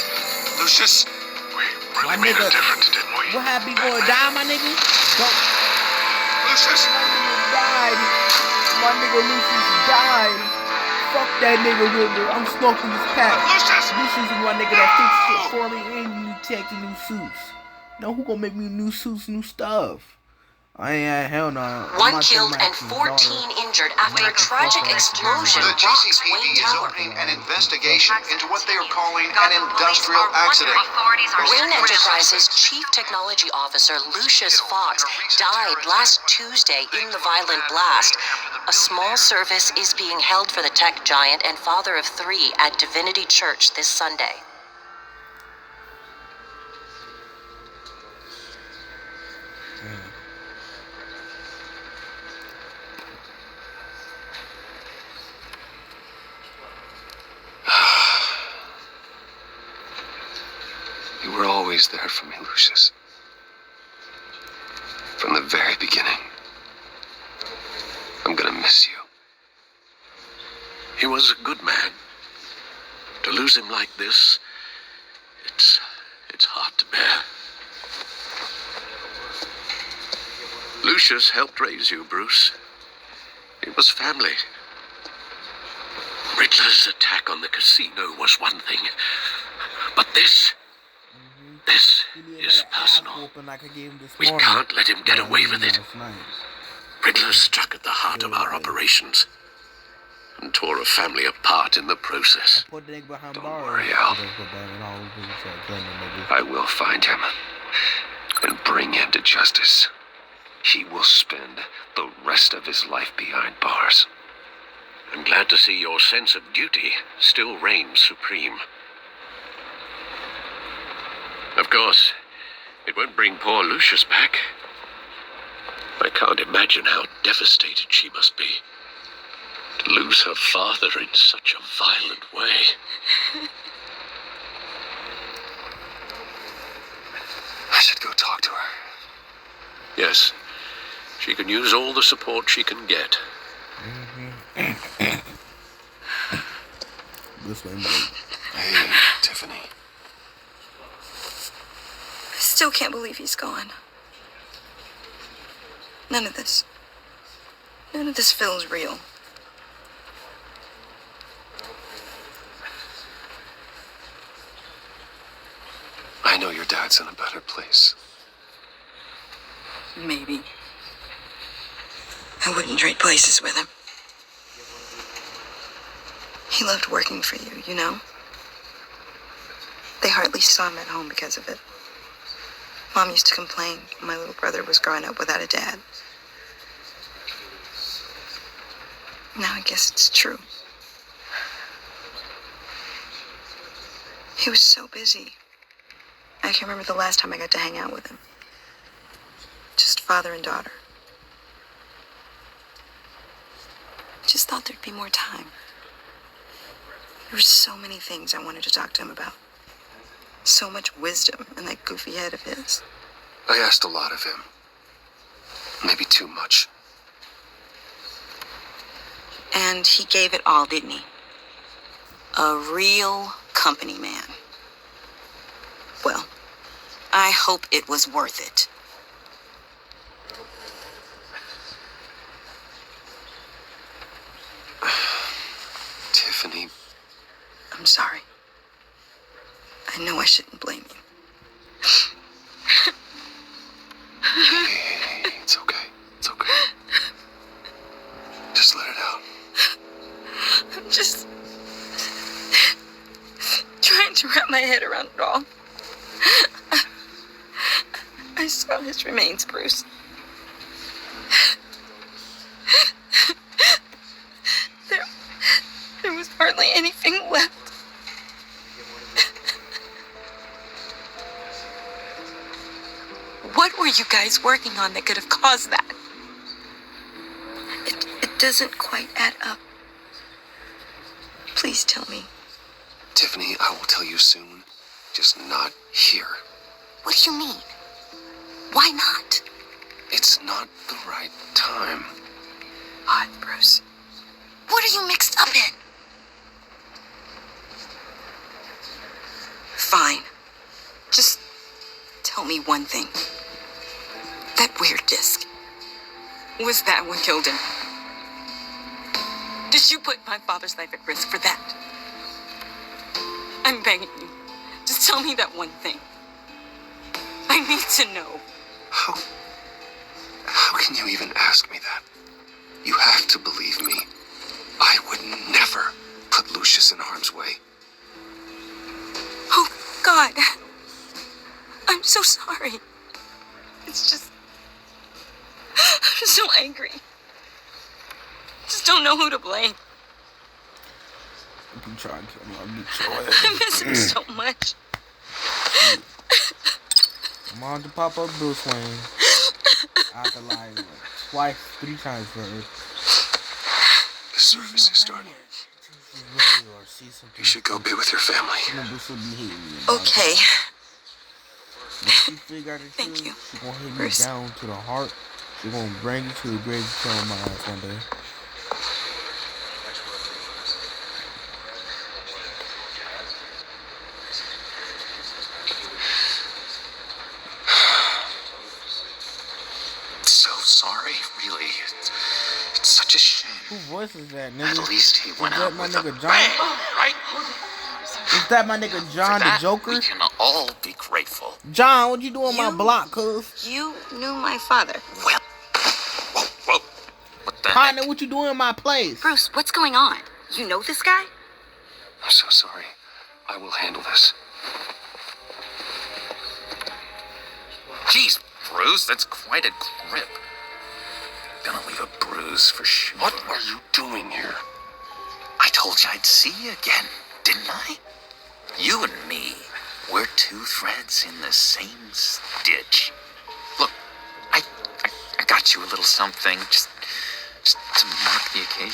Lucius. We really made a difference, didn't we? What happened? You gonna die, my nigga? Don't. Lucius. My nigga died. My nigga Lucius died. Fuck that nigga Riddler. I'm smoking this pack. Lucius. Lucius is my nigga that fix shit for me and you take the new suits. Now who gonna make me new suits, new stuff? I ain't hell no. One killed and 14 injured after a tragic explosion The rocks GCPD Wayne is Tower. opening an investigation into what they are calling an industrial accident. Wayne Enterprises Chief Technology Officer Lucius Fox died last Tuesday in the violent blast. A small service is being held for the tech giant and father of 3 at Divinity Church this Sunday. You were always there for me, Lucius. From the very beginning. I'm gonna miss you. He was a good man. To lose him like this, it's hard to bear. Lucius helped raise you, Bruce. It was family. Riddler's attack on the casino was one thing, but this is personal. We can't let him get away with it. Riddler struck at the heart of our operations and tore a family apart in the process. Don't worry, Al. I will find him and bring him to justice. He will spend the rest of his life behind bars. I'm glad to see your sense of duty still reigns supreme. Of course, it won't bring poor Lucius back. I can't imagine how devastated she must be to lose her father in such a violent way. I should go talk to her. Yes, she can use all the support she can get. This way, mate. Hey, Tiffany. I still can't believe he's gone. None of this feels real. I know your dad's in a better place. Maybe. I wouldn't trade places with him. He loved working for you, you know? They hardly saw him at home because of it. Mom used to complain when my little brother was growing up without a dad. Now I guess it's true. He was so busy. I can't remember the last time I got to hang out with him. Just father and daughter. Just thought there'd be more time. There were so many things I wanted to talk to him about. So much wisdom in that goofy head of his. I asked a lot of him. Maybe too much. And he gave it all, didn't he? A real company man. Well, I hope it was worth it. Tiffany. I'm sorry. I know I shouldn't blame you. Hey, it's okay. It's okay. Just let it out. I'm just trying to wrap my head around it all. I saw his remains, Bruce. There was hardly anything left. What were you guys working on that could have caused that? It doesn't quite add up. Please tell me. Tiffany, I will tell you soon. Just not here. What do you mean? Why not? It's not the right time. Odd, Bruce. What are you mixed up in? Fine. Just tell me one thing. That weird disc. Was that what killed him? Did you put my father's life at risk for that? I'm begging you. Just tell me that one thing. I need to know. How can you even ask me that? You have to believe me. I would never put Lucius in harm's way. Oh, God. I'm so sorry. It's just... I'm so angry. Just don't know who to blame. You can try and kill me. I'll beat your ass. I miss him so much. I'm on to pop up Bruce Wayne. I have to lie like twice, 3 times for her. The service is starting. You should go be with your family. Okay. Thank you. She's gonna hit me down to the heart. She's gonna bring you to the grave to tell my ass one day. shame. Who voice is that, nigga? At least he went out with a John? bang, right? Is that my nigga John the Joker? We can all be grateful. John, what you doing on my block, cuz? You knew my father. Well, whoa. What the Partner, heck? what you doing in my place? Bruce, what's going on? You know this guy? I'm so sorry. I will handle this. Jeez, Bruce, that's quite a grip. Gonna leave a bruise for sure. What are you doing here? I told you I'd see you again, didn't I? You and me, we're two threads in the same stitch. Look, I got you a little something, just to mark the occasion.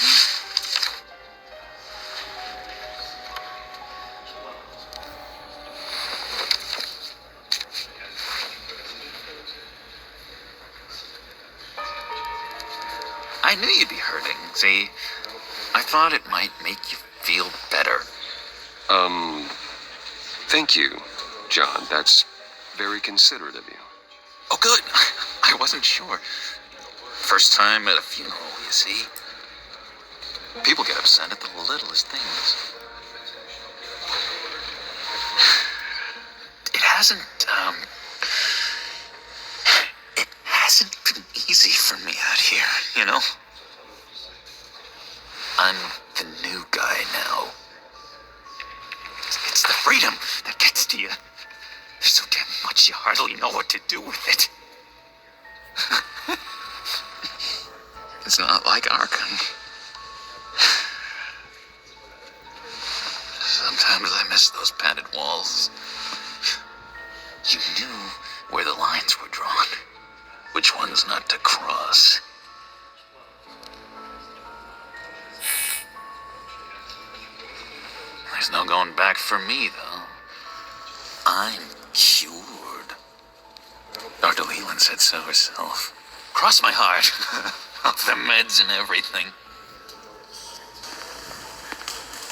I knew you'd be hurting, see? I thought it might make you feel better. Thank you, John. That's very considerate of you. Oh, good. I wasn't sure. First time at a funeral, you see. People get upset at the littlest things. It hasn't been easy for me out here, you know? I'm the new guy now. It's the freedom that gets to you. There's so damn much you hardly know what to do with it. It's not like Arkham. Sometimes I miss those padded walls. You knew where the lines were drawn, which ones not to cross. There's no going back for me, though. I'm cured. Dr. Leland said so herself. Cross my heart. Off the meds and everything.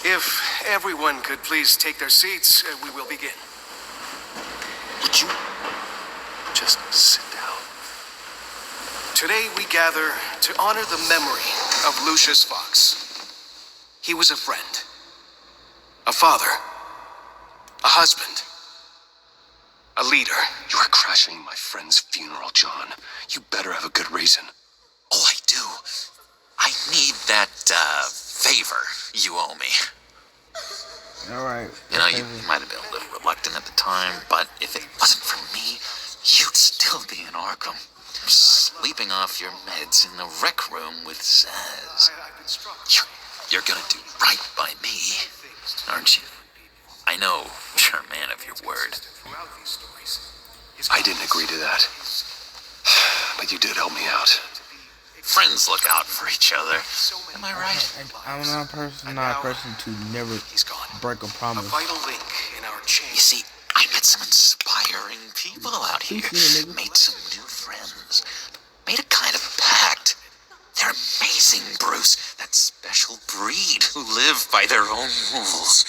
If everyone could please take their seats, we will begin. Would you just sit down? Today we gather to honor the memory of Lucius Fox. He was a friend, a father, a husband, a leader. You are crashing my friend's funeral, John. You better have a good reason. Oh, I do. I need that, favor you owe me. Alright. You know, you might have been a little reluctant at the time, but if it wasn't for me, you'd still be in Arkham. Sleeping off your meds in the rec room with Zaz. You're gonna do right by me, aren't you? I know you're a man of your word. I didn't agree to that. But you did help me out. Friends look out for each other. Am I right? I'm not a person to never break a promise. A vital link in our chain. You see, I met some inspiring people out here. Made some new friends. Made a kind of pact. They're amazing, Bruce. That special breed who live by their own rules.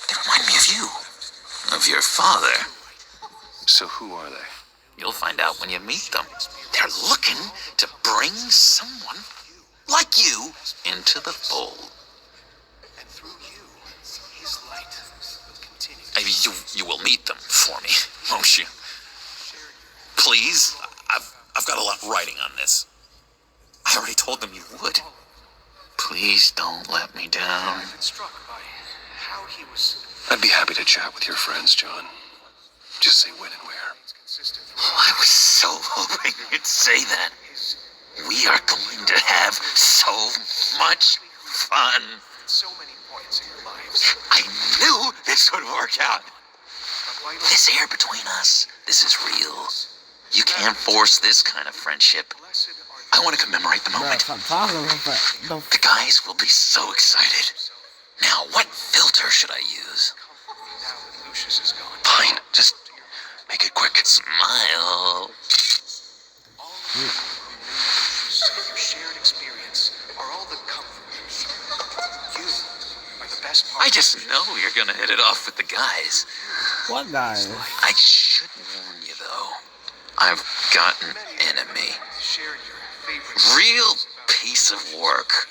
They remind me of you. Of your father. So who are they? You'll find out when you meet them. They're looking to bring someone like you into the fold. And through you, his light will continue. You will meet them for me, won't you? Please? I've got a lot writing on this. I already told them you would. Please don't let me down. I've been struck by how he was. I'd be happy to chat with your friends, John. Just say when and where. I was so hoping you'd say that. We are going to have so much fun. So many points in your lives. I knew this would work out. This air between us, this is real. You can't force this kind of friendship. I want to commemorate the moment. The guys will be so excited. Now, what filter should I use? Now that Lucius is gone. Fine, just make it quick. Smile. All of you and your shared experience are all the comfort you need. You are the best part. I just know you're gonna hit it off with the guys. What guys? I should warn you, though. I've got an enemy. Share your favorite Real piece of work.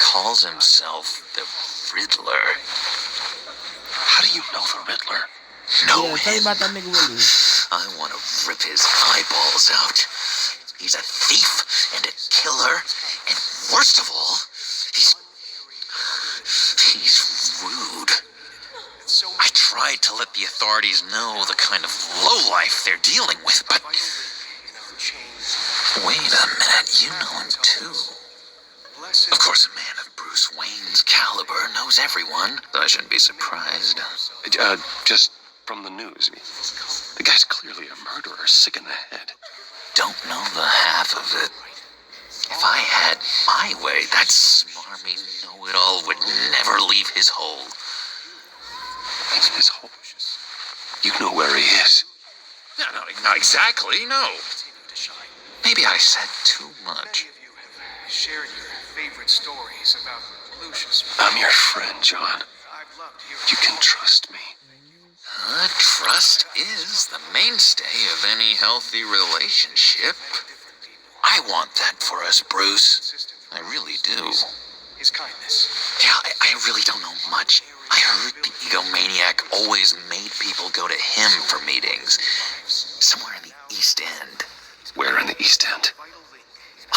Calls himself the Riddler. How do you know the Riddler? Know Tell me him? about that nigga Willie. I want to rip his eyeballs out. He's a thief and a killer, and worst of all, he's rude. I tried to let the authorities know the kind of lowlife they're dealing with, but... Wait a minute, you know him too. Of course, a man of Bruce Wayne's caliber knows everyone, so I shouldn't be surprised. Just from the news. The guy's clearly a murderer, sick in the head. Don't know the half of it. If I had my way, that smarmy know-it-all would never leave his hole. His hole? You know where he is. No, not exactly, no. Maybe I said too much. Shared your favorite stories about Lucius. I'm your friend, John. You can trust me. Trust is the mainstay of any healthy relationship. I want that for us, Bruce. I really do. His kindness. Yeah, I really don't know much. I heard the egomaniac always made people go to him for meetings. Somewhere in the East End. Where in the East End?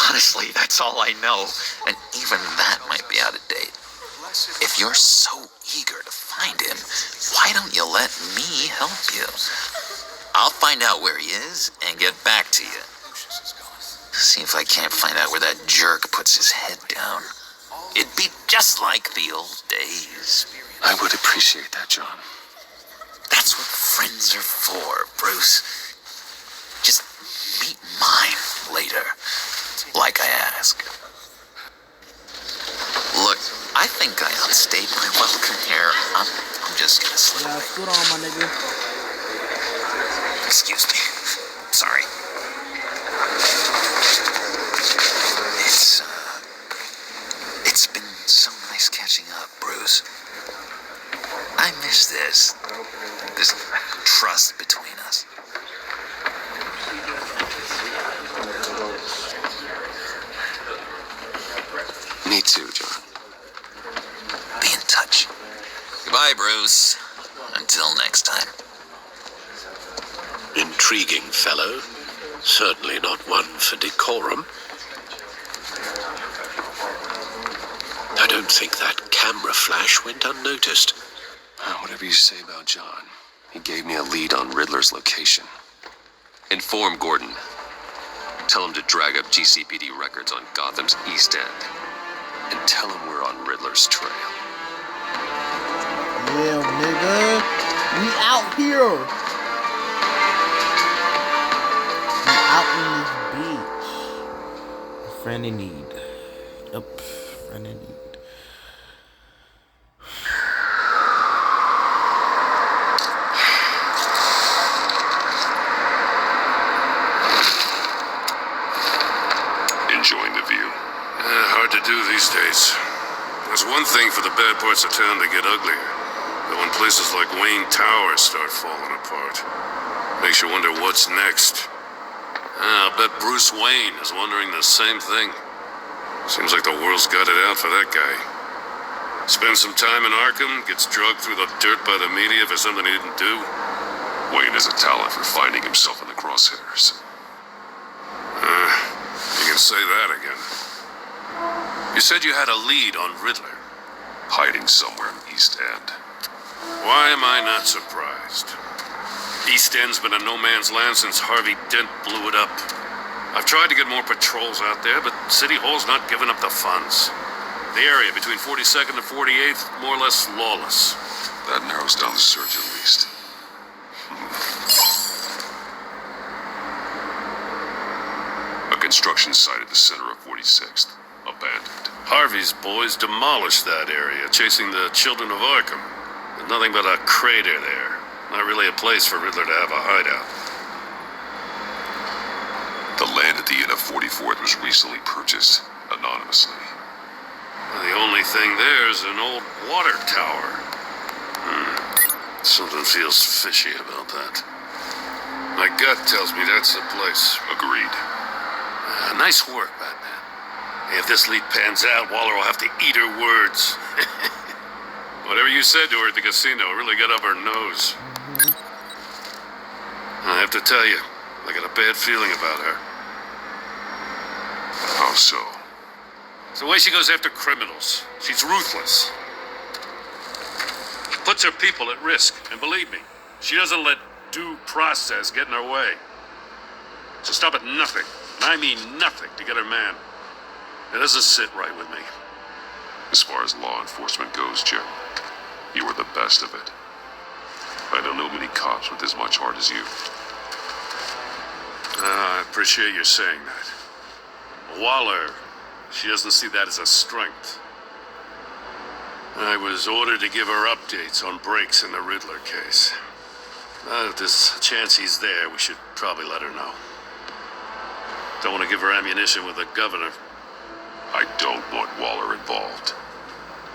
Honestly, that's all I know. And even that might be out of date. If you're so eager to find him, why don't you let me help you? I'll find out where he is and get back to you. See if I can't find out where that jerk puts his head down. It'd be just like the old days. I would appreciate that, John. That's what friends are for, Bruce. Just meet mine later, like I asked. Look, I think I outstayed my welcome here. I'm just gonna slip away. Scoot on, my nigga. Excuse me. Sorry. It's been so nice catching up, Bruce. I miss this trust between us. Me too, John. Be in touch. Goodbye, Bruce. Until next time. Intriguing fellow. Certainly not one for decorum. I don't think that camera flash went unnoticed. Whatever you say about John, he gave me a lead on Riddler's location. Inform Gordon. Tell him to drag up GCPD records on Gotham's East End. And tell him we're on Riddler's trail. Yeah, nigga. We out here. We out in this bitch. A friend in need. Yep, friend in need. Enjoying the view. Hard to do these days. There's one thing for the bad parts of town to get uglier. But when places like Wayne Tower start falling apart, makes you wonder what's next. I'll bet Bruce Wayne is wondering the same thing. Seems like the world's got it out for that guy. Spends some time in Arkham, gets drugged through the dirt by the media for something he didn't do. Wayne has a talent for finding himself in the crosshairs. You can say that again. You said you had a lead on Riddler. Hiding somewhere in the East End. Why am I not surprised? East End's been a no-man's land since Harvey Dent blew it up. I've tried to get more patrols out there, but City Hall's not giving up the funds. The area between 42nd and 48th, more or less lawless. That narrows down the search at least. A construction site at the center of 46th. Abandoned. Harvey's boys demolished that area, chasing the children of Arkham. There's nothing but a crater there. Not really a place for Riddler to have a hideout. The land at the end of 44th was recently purchased anonymously. The only thing there is an old water tower. Something feels fishy about that. My gut tells me that's the place. Agreed. Nice work, Batman. If this lead pans out, Waller will have to eat her words. Whatever you said to her at the casino really got up her nose. I have to tell you, I got a bad feeling about her. How so? It's the way she goes after criminals. She's ruthless. She puts her people at risk, and believe me, she doesn't let due process get in her way. She'll stop at nothing, and I mean nothing, to get her man. It doesn't sit right with me. As far as law enforcement goes, Jim, you are the best of it. I don't know many cops with as much heart as you. I appreciate you saying that. Waller, she doesn't see that as a strength. I was ordered to give her updates on breaks in the Riddler case. If there's a chance he's there, we should probably let her know. Don't want to give her ammunition with the governor. I don't want Waller involved.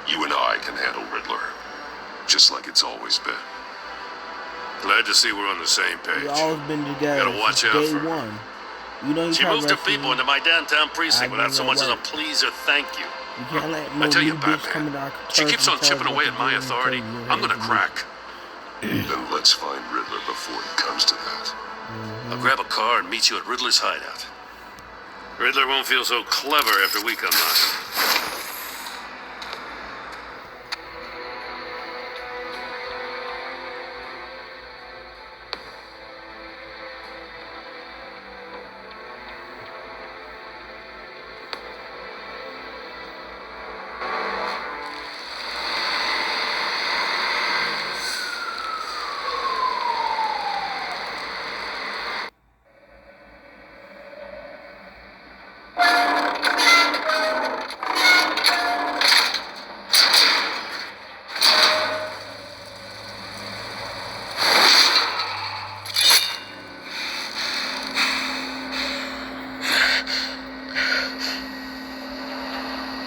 You and I can handle Riddler, just like it's always been. Glad to see we're on the same page. We've always been together. Gotta watch since out day for her. one. You know, She moved her people into my downtown precinct without so much as a please or thank you. You can't let no I tell you, new bitch come into Batman, our she keeps on turf and chipping tell us away what at to my do and authority. tell you I'm gonna what to crack. Then let's find Riddler before it comes to that. I'll grab a car and meet you at Riddler's hideout. Riddler won't feel so clever after we come knocking.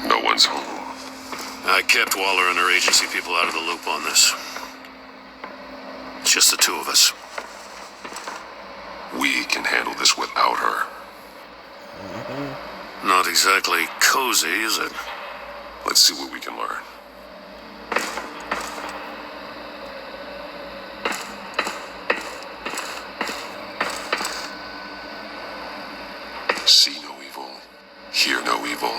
No one's home. I kept Waller and her agency people out of the loop on this. It's just the two of us. We can handle this without her. Not exactly cozy, is it? Let's see what we can learn. See no evil, hear no evil,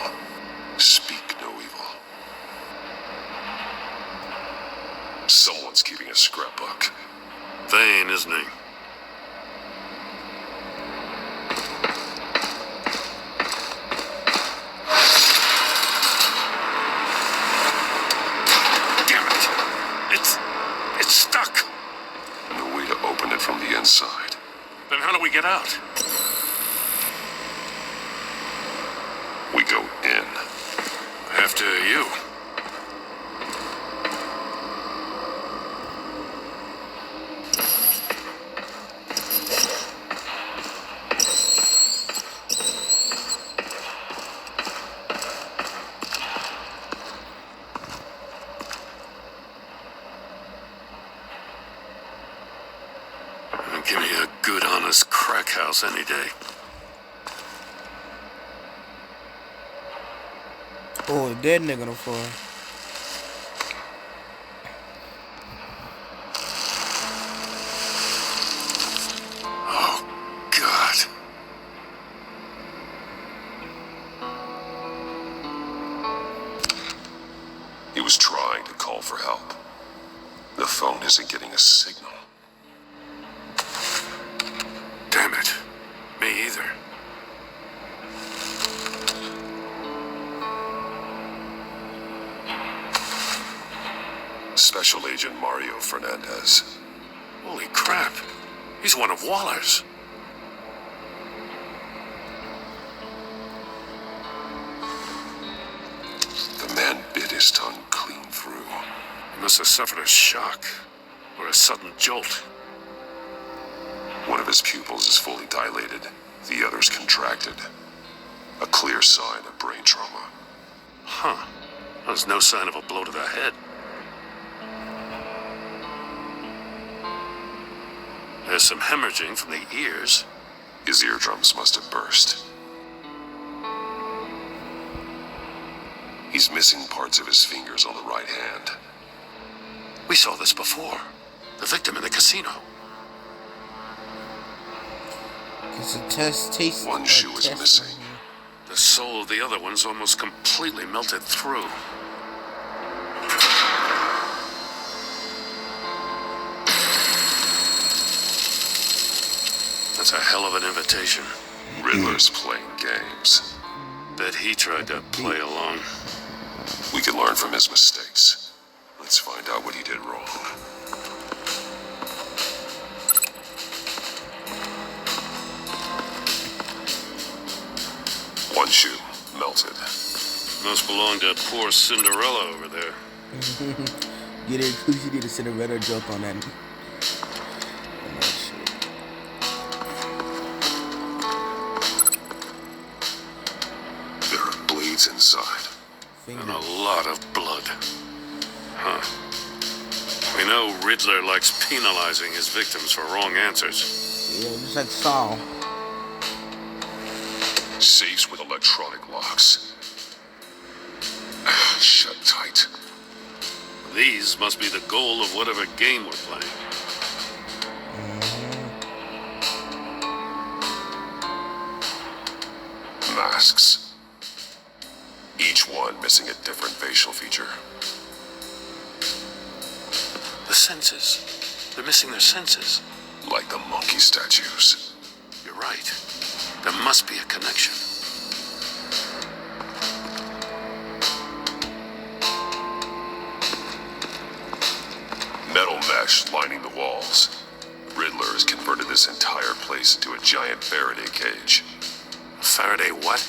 speak no evil. Someone's keeping a scrapbook. Vane, isn't he? Damn it! It's stuck. No way to open it from the inside. Then how do we get out? We go in. After you. Give me a good, honest crack house any day. Oh, dead nigga on the floor. Oh, God. He was trying to call for help. The phone isn't getting a signal. Damn it. Me either. Special Agent Mario Fernandez. Holy crap. He's one of Waller's. The man bit his tongue clean through. He must have suffered a shock or a sudden jolt. One of his pupils is fully dilated. The other's contracted. A clear sign of brain trauma. Huh. There's no sign of a blow to the head. There's some hemorrhaging from the ears. His eardrums must have burst. He's missing parts of his fingers on the right hand. We saw this before. The victim in the casino. It's a taste. One shoe is missing. The sole of the other one's almost completely melted through. That's a hell of an invitation. Riddler's playing games. Bet he tried to play along. We can learn from his mistakes. Let's find out what he did wrong. One shoe, melted. Must belong to poor Cinderella over there. Get it? Who she did a Cinderella joke on that? There are bleeds inside. And a lot of blood. Huh. We know Riddler likes penalizing his victims for wrong answers. Yeah, just like Saul. Safes with electronic locks. Shut tight. These must be the goal of whatever game we're playing. Masks. Each one missing a different facial feature. The senses. They're missing their senses. Like the monkey statues. You're right. There must be a connection. Metal mesh lining the walls. Riddler has converted this entire place into a giant Faraday cage. Faraday what?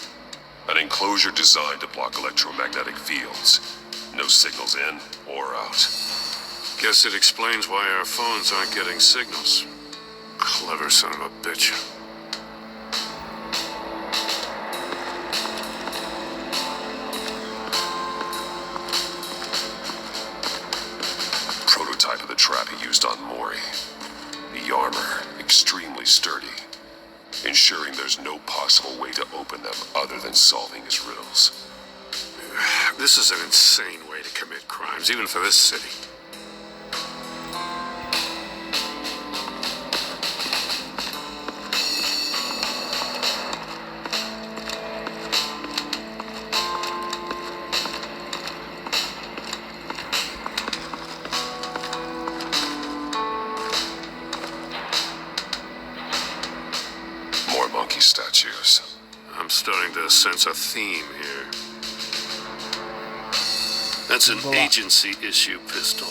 An enclosure designed to block electromagnetic fields. No signals in or out. Guess it explains why our phones aren't getting signals. Clever son of a bitch. Prototype of the trap he used on Mori. The armor, extremely sturdy, ensuring there's no possible way to open them other than solving his riddles. This is an insane way to commit crimes, even for this city. More monkey statues. I'm starting to sense a theme here. That's an agency issue pistol.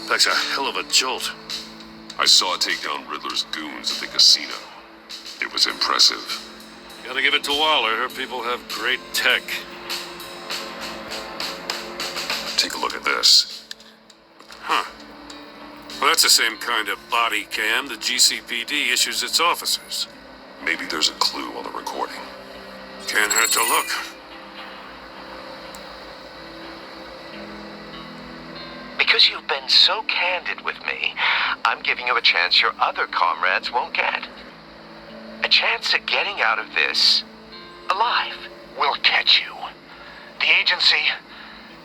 Packs a hell of a jolt. I saw it take down Riddler's goons at the casino. It was impressive. Gotta give it to Waller. Her people have great tech. Take a look at this. Huh. Well, that's the same kind of body cam the GCPD issues its officers. Maybe there's a clue on the recording. Can't hurt to look. Because you've been so candid with me, I'm giving you a chance your other comrades won't get. A chance at getting out of this alive. We'll catch you. The agency,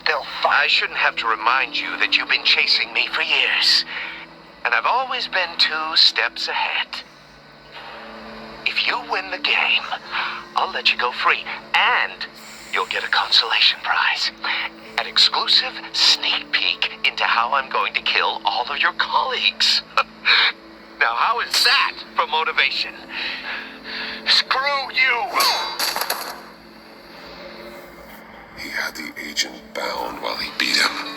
they'll find... I shouldn't have to remind you that you've been chasing me for years. And I've always been 2 steps ahead. If you win the game, I'll let you go free. And you'll get a consolation prize. An exclusive sneak peek into how I'm going to kill all of your colleagues. Now, how is that for motivation? Screw you! He had the agent bound while he beat him.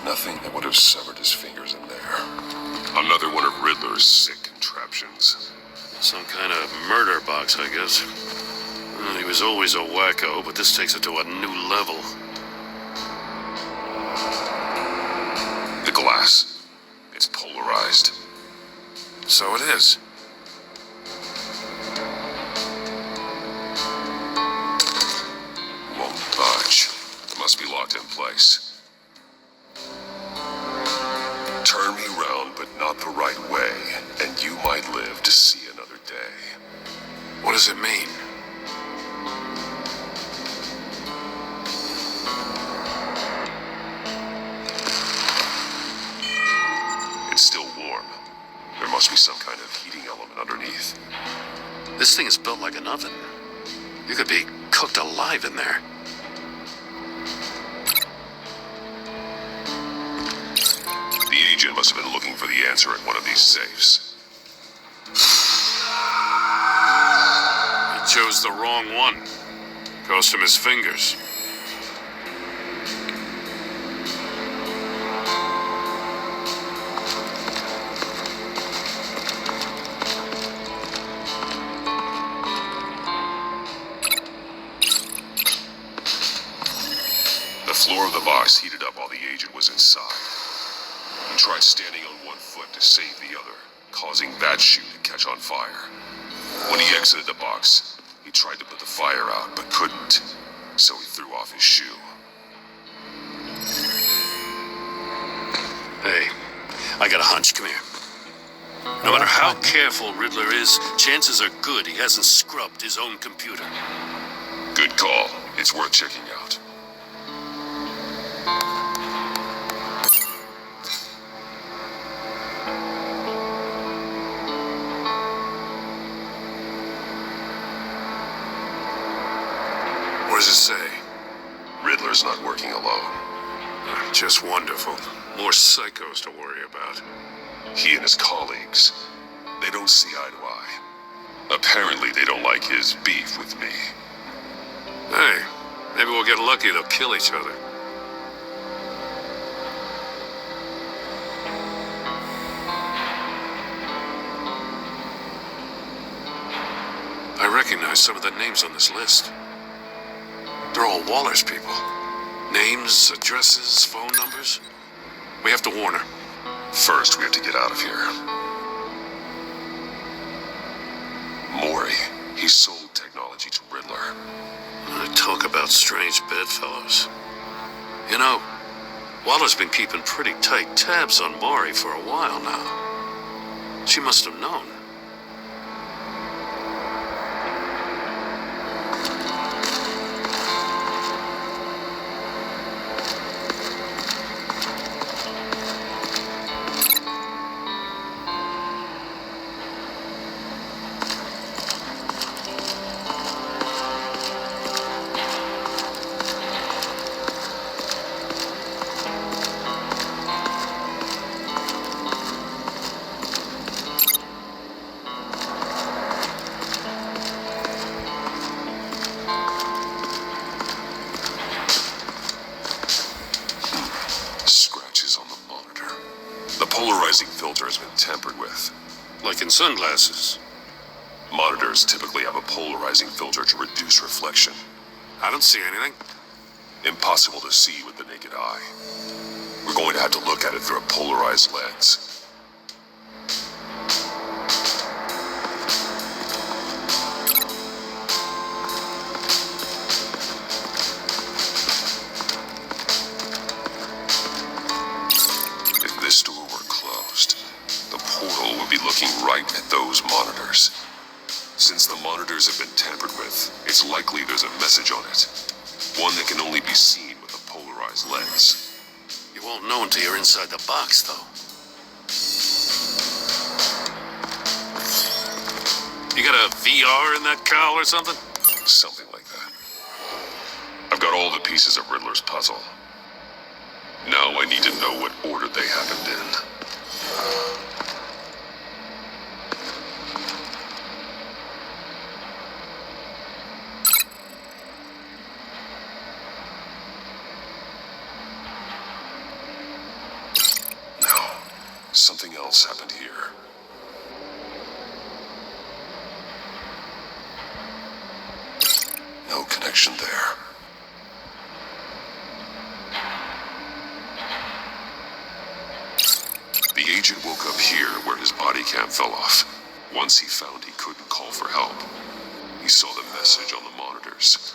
Nothing that would have severed his fingers in there. Another one of Riddler's sick contraptions. Some kind of murder box, I guess. Well, he He was always a wacko, but this takes it to a new level. The glass. It's polarized. So it is. Won't budge. It must be locked in place. Turn me round, but not the right way, and you might live to see another day. What does it mean? It's still warm. There must be some kind of heating element underneath. This thing is built like an oven. You could be cooked alive in there. The agent must have been looking for the answer at one of these safes. He chose the wrong one. Cost him his fingers. The floor of the box heated up while the agent was inside. He tried standing on one foot to save the other, causing that shoe to catch on fire. When he exited the box, he tried to put the fire out, but couldn't, so he threw off his shoe. Hey, I got a hunch. Come here. No matter how careful Riddler is, chances are good he hasn't scrubbed his own computer. Good call. It's worth checking out. What does it say? Riddler's not working alone. Just wonderful. More psychos to worry about. He and his colleagues, they don't see eye to eye. Apparently they don't like his beef with me. Hey, maybe we'll get lucky. They'll kill each other. I recognize some of the names on this list. They're all Waller's people. Names, addresses, phone numbers. We have to warn her. First, we have to get out of here. Maury, he sold technology to Riddler. Talk about strange bedfellows. You know, Waller's been keeping pretty tight tabs on Maury for a while now. She must have known. Polarizing filter has been tampered with. Like in sunglasses. Monitors typically have a polarizing filter to reduce reflection. I don't see anything. Impossible to see with the naked eye. We're going to have to look at it through a polarized lens. If this door were closed, the portal would be looking right at those monitors. Since the monitors have been tampered with, it's likely there's a message on it. One that can only be seen with a polarized lens. You won't know until you're inside the box, though. You got a VR in that cowl or something? Something like that. I've got all the pieces of Riddler's puzzle. Now I need to know what order they happened in. Something else happened here. connection there. The agent woke up here where his body cam fell off. Once he found he couldn't call for help, he saw the message on the monitors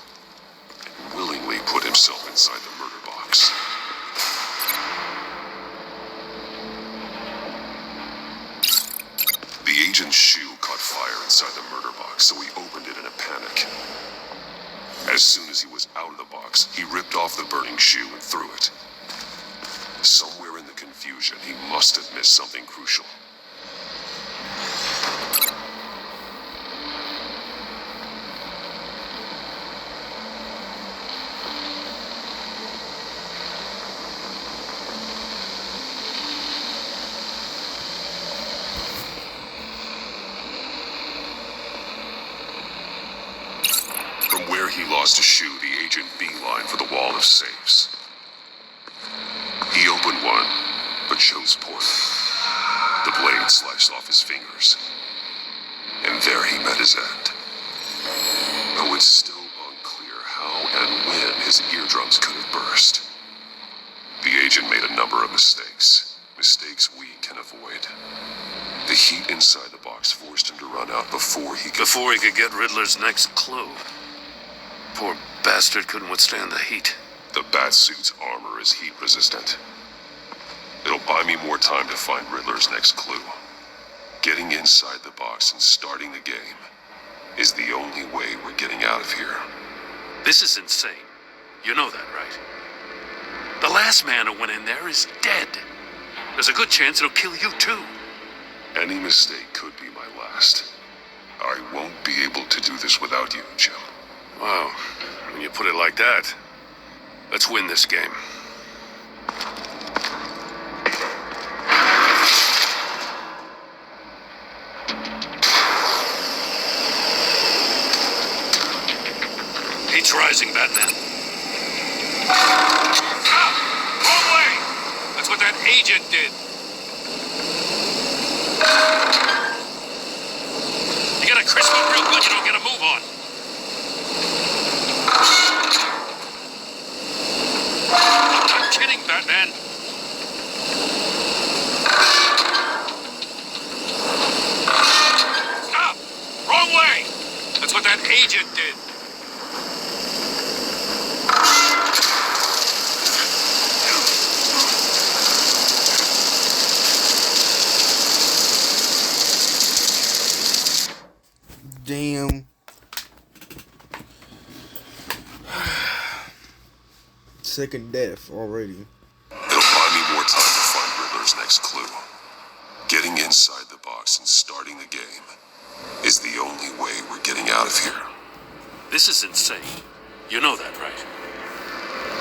and willingly put himself inside the murder box. The agent's shoe caught fire inside the murder box, so he opened it in a panic. As soon as he was out of the box, he ripped off the burning shoe and threw it. Somewhere in the confusion, he must have missed something crucial. From where he lost a shoe, the agent beelined for the wall of safes. He opened one, but chose poorly. The blade sliced off his fingers. And there he met his end. Though it's still unclear how and when his eardrums could have burst. The agent made a number of mistakes. Mistakes we can avoid. The heat inside the box forced him to run out before he could get Riddler's next clue. Poor bastard couldn't withstand the heat. The Batsuit's armor is heat resistant. It'll buy me more time to find Riddler's next clue. Getting inside the box and starting the game is the only way we're getting out of here. This is insane. You know that, right? The last man who went in there is dead. There's a good chance it'll kill you too. Any mistake could be my last. I won't be able to do this without you, Jim. Wow, when you put it like that, let's win this game. Heat's rising, Batman. Ah! Wrong way! That's what that agent did. You gotta crisp up real good, you don't get a move on. I'm not kidding, Batman. Stop! Wrong way! That's what that agent did. Damn. Second death already. It'll buy me more time to find Riddler's next clue. Getting inside the box and starting the game is the only way we're getting out of here. This is insane. You know that, right?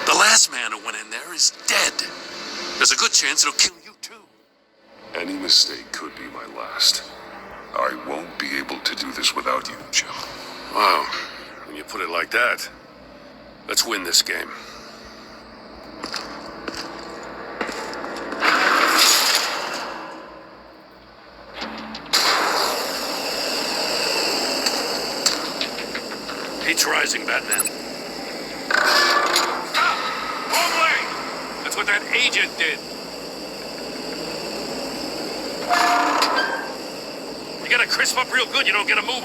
The last man who went in there is dead. There's a good chance it'll kill you too. Any mistake could be my last. I won't be able to do this without you, Jim. Wow, when you put it like that, let's win this game. Heat's rising, Batman. Stop! Wrong way! That's what that agent did. You gotta crisp up real good, you don't get a move on.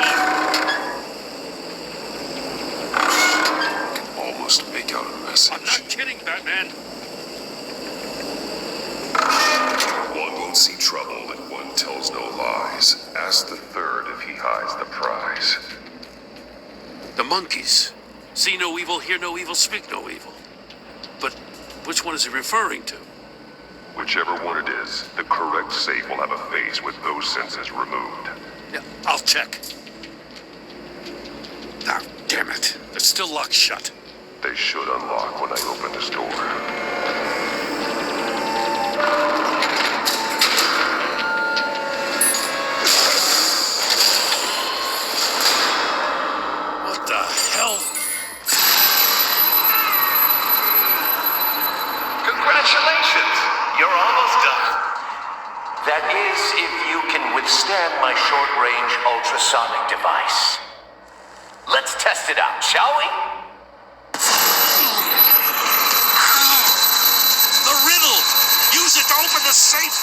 I can almost make out a message. I'm not kidding, Batman. One won't see trouble if one tells no lies. Ask the third if he hides the prize. The monkeys. See no evil, hear no evil, speak no evil. But which one is he referring to? Whichever one it is, the correct safe will have a face with those senses removed. Yeah, I'll check. Ah, damn it. They're still locked shut. They should unlock when I open this door. What the hell? Congratulations! You're almost done. That is, if you can withstand my short-range ultrasonic device. Let's test it out, shall we? safe,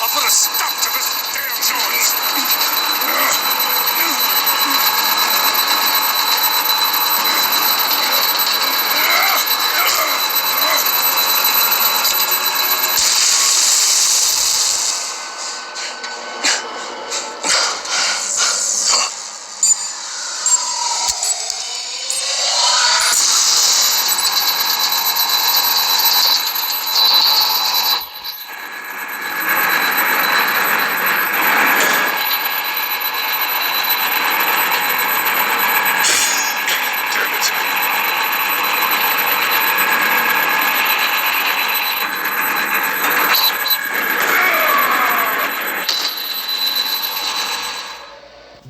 I'll put a stop to this damn noise.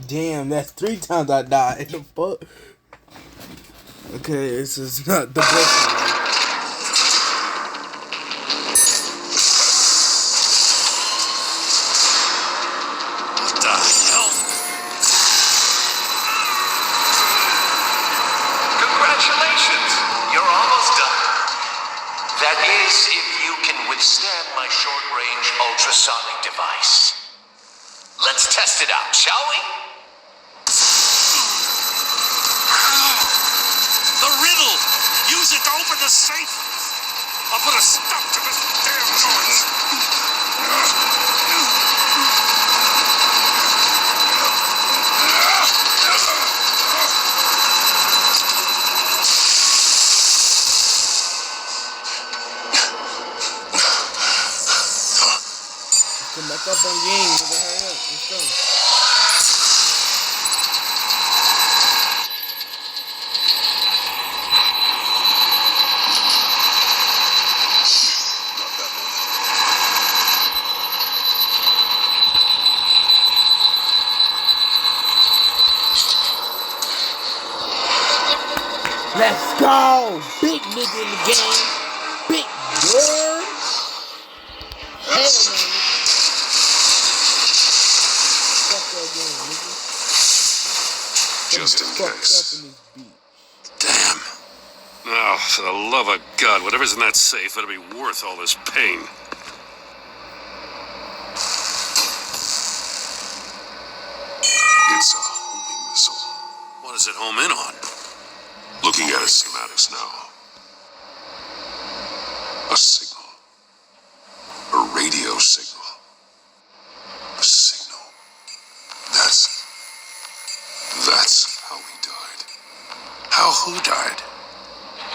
Damn, that's 3 times I died. The fuck? Okay, this is not the best one. What the hell? Congratulations! You're almost done. That is, if you can withstand my short-range ultrasonic device. Let's test it out, shall we? The riddle! Use it to open the safe! I'll put a stop to this damn noise! Come back up on game, nigga. Hurry up. Let's go. Let's go! Big nigga in the game. Big boy. Hell no, nigga. Fuck that game, nigga. Just in case. Damn. Oh, for the love of God, whatever's in that safe better be worth all this pain. It's a homing missile. What does it home in on? Looking at its schematics now. A signal. A radio signal. A signal. That's how he died. How who died?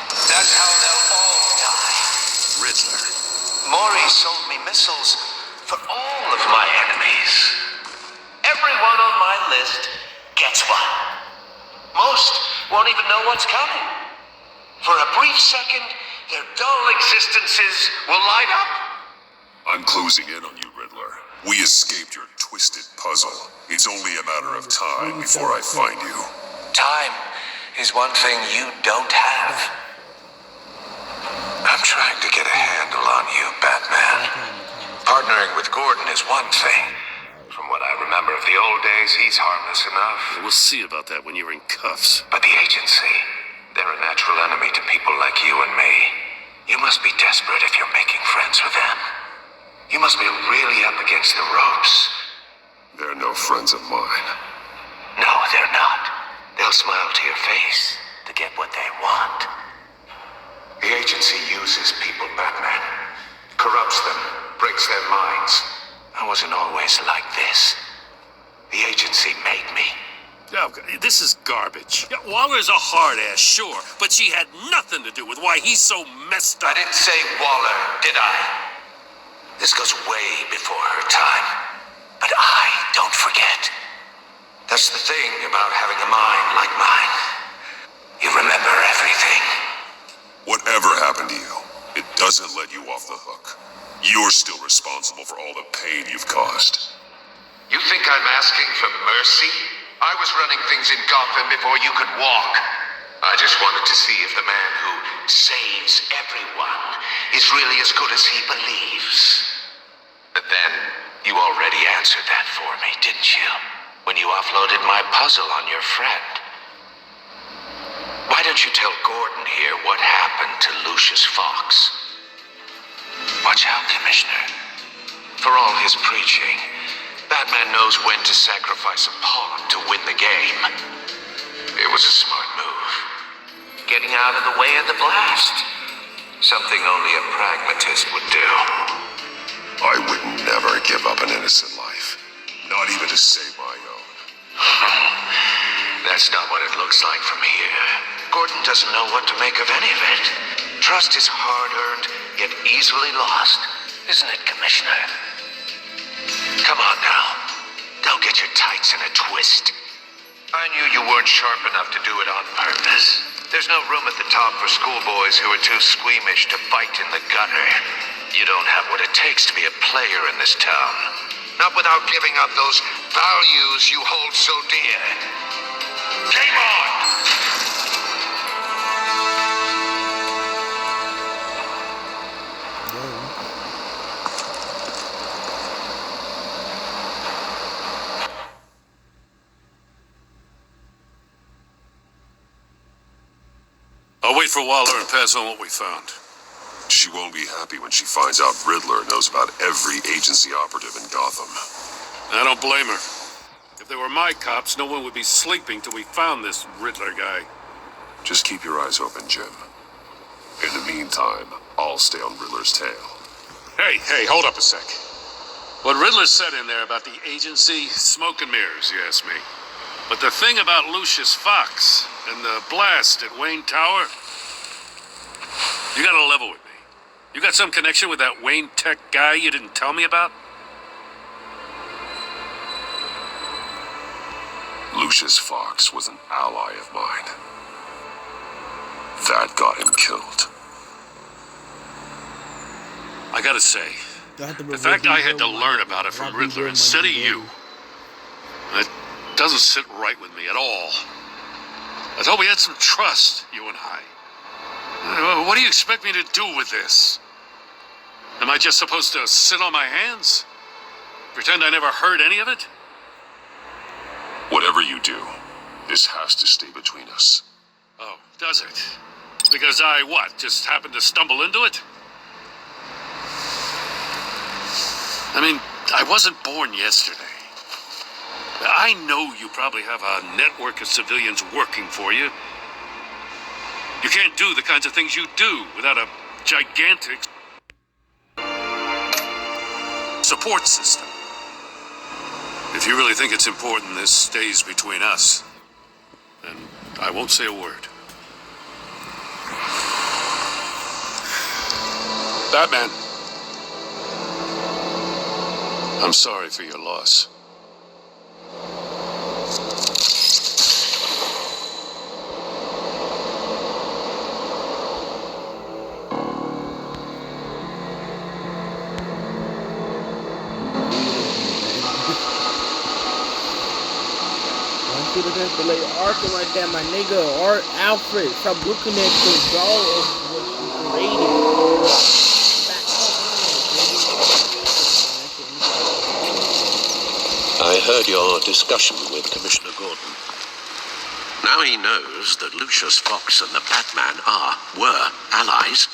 That's how they'll all die. Riddler. Maury sold me missiles for all of my enemies. Everyone on my list gets one. Most won't even know what's coming. For a brief second, their dull existences will light up. I'm closing in on you, Riddler. We escaped your twisted puzzle. It's only a matter of time before I find you. Time is one thing you don't have. I'm trying to get a handle on you, Batman. Partnering with Gordon is one thing. From what I remember of the old days, he's harmless enough. We'll see about that when you're in cuffs. But the agency, they're a natural enemy to people like you and me. You must be desperate if you're making friends with them. You must be really up against the ropes. They're no friends of mine. No, they're not. They'll smile to your face to get what they want. The agency uses people, Batman. Corrupts them, breaks their minds. I wasn't always like this. The agency made me. Oh, this is garbage. Yeah, Waller's a hard-ass, sure, but she had nothing to do with why he's so messed up. I didn't say Waller, did I? This goes way before her time. But I don't forget. That's the thing about having a mind like mine. You remember everything. Whatever happened to you, it doesn't let you off the hook. You're still responsible for all the pain you've caused. You think I'm asking for mercy? I was running things in Gotham before you could walk. I just wanted to see if the man who saves everyone is really as good as he believes. But then, you already answered that for me, didn't you? When you offloaded my puzzle on your friend. Why don't you tell Gordon here what happened to Lucius Fox? Watch out, Commissioner. For all his preaching, Batman knows when to sacrifice a pawn to win the game. It was a smart move. Getting out of the way of the blast. Something only a pragmatist would do. I would never give up an innocent life. Not even to save my own. That's not what it looks like from here. Gordon doesn't know what to make of any of it. Trust is hard-earned, yet easily lost. Isn't it, Commissioner? Come on now. Don't get your tights in a twist. I knew you weren't sharp enough to do it on purpose. There's no room at the top for schoolboys who are too squeamish to fight in the gutter. You don't have what it takes to be a player in this town. Not without giving up those values you hold so dear. Game on! I'll wait for Waller and pass on what we found. She won't be happy when she finds out Riddler knows about every agency operative in Gotham. I don't blame her. If they were my cops, no one would be sleeping till we found this Riddler guy. Just keep your eyes open, Jim. In the meantime, I'll stay on Riddler's tail. Hey, hold up a sec. What Riddler said in there about the agency, smoke and mirrors, you ask me. But the thing about Lucius Fox and the blast at Wayne Tower, you gotta level with me. You got some connection with that Wayne Tech guy you didn't tell me about? Lucius Fox was an ally of mine. That got him killed. I gotta say, the fact I had to learn about it from Riddler instead of you, it doesn't sit right with me at all. I thought we had some trust, you and I. What do you expect me to do with this? Am I just supposed to sit on my hands? Pretend I never heard any of it? Whatever you do, this has to stay between us. Oh, does it? Because I, what, just happened to stumble into it? I mean, I wasn't born yesterday. I know you probably have a network of civilians working for you. You can't do the kinds of things you do without a gigantic support system. If you really think it's important this stays between us, then I won't say a word. Batman, I'm sorry for your loss. Should have just delayed Arkham like that, my nigga. Art Alfred, stop looking at the doll of what you created. I heard your discussion with Commissioner Gordon. Now he knows that Lucius Fox and the Batman were allies.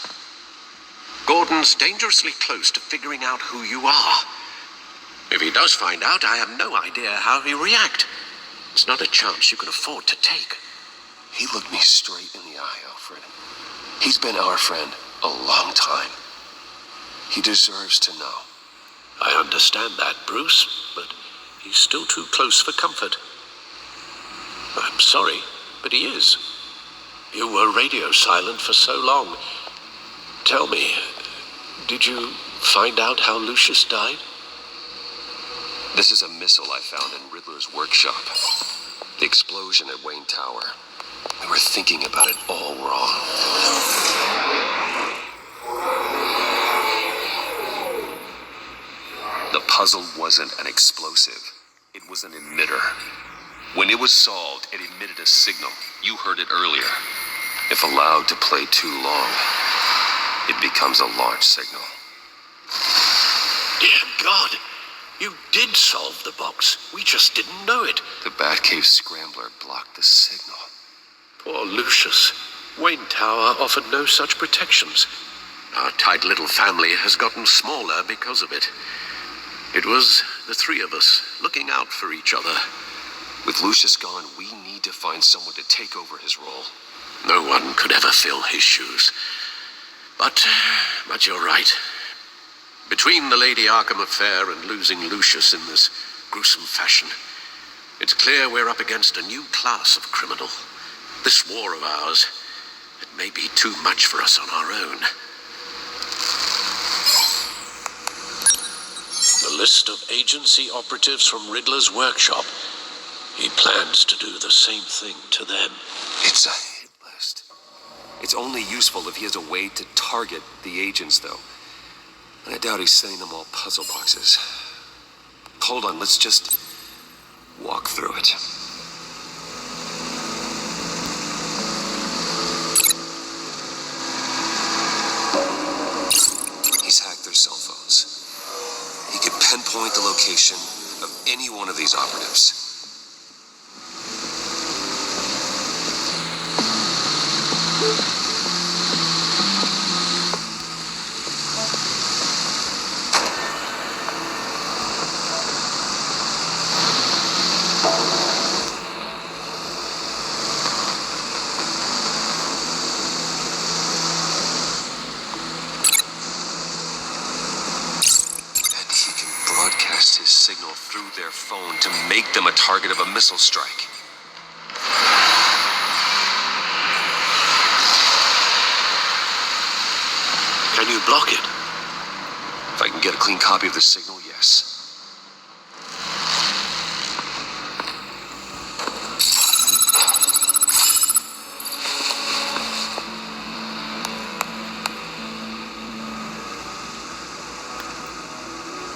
Gordon's dangerously close to figuring out who you are. If he does find out, I have no idea how he'll react. It's not a chance you can afford to take. He looked me straight in the eye, Alfred. He's been our friend a long time. He deserves to know. I understand that, Bruce, but he's still too close for comfort. I'm sorry, but he is. You were radio silent for so long. Tell me, did you find out how Lucius died? This is a missile I found in Riddler's workshop. The explosion at Wayne Tower. We were thinking about it all wrong. The puzzle wasn't an explosive. It was an emitter. When it was solved, it emitted a signal. You heard it earlier. If allowed to play too long, it becomes a launch signal. Dear God! You did solve the box. We just didn't know it. The Batcave scrambler blocked the signal. Poor Lucius. Wayne Tower offered no such protections. Our tight little family has gotten smaller because of it. It was the three of us looking out for each other. With Lucius gone, we need to find someone to take over his role. No one could ever fill his shoes. But you're right. Between the Lady Arkham affair and losing Lucius in this gruesome fashion, it's clear we're up against a new class of criminal. This war of ours, it may be too much for us on our own. The list of agency operatives from Riddler's workshop. He plans to do the same thing to them. It's a hit list. It's only useful if he has a way to target the agents, though. And I doubt he's sending them all puzzle boxes. Hold on, let's just walk through it. He's hacked their cell phones. He could pinpoint the location of any one of these operatives. His signal through their phone to make them a target of a missile strike. Can you block it? If I can get a clean copy of the signal, yes.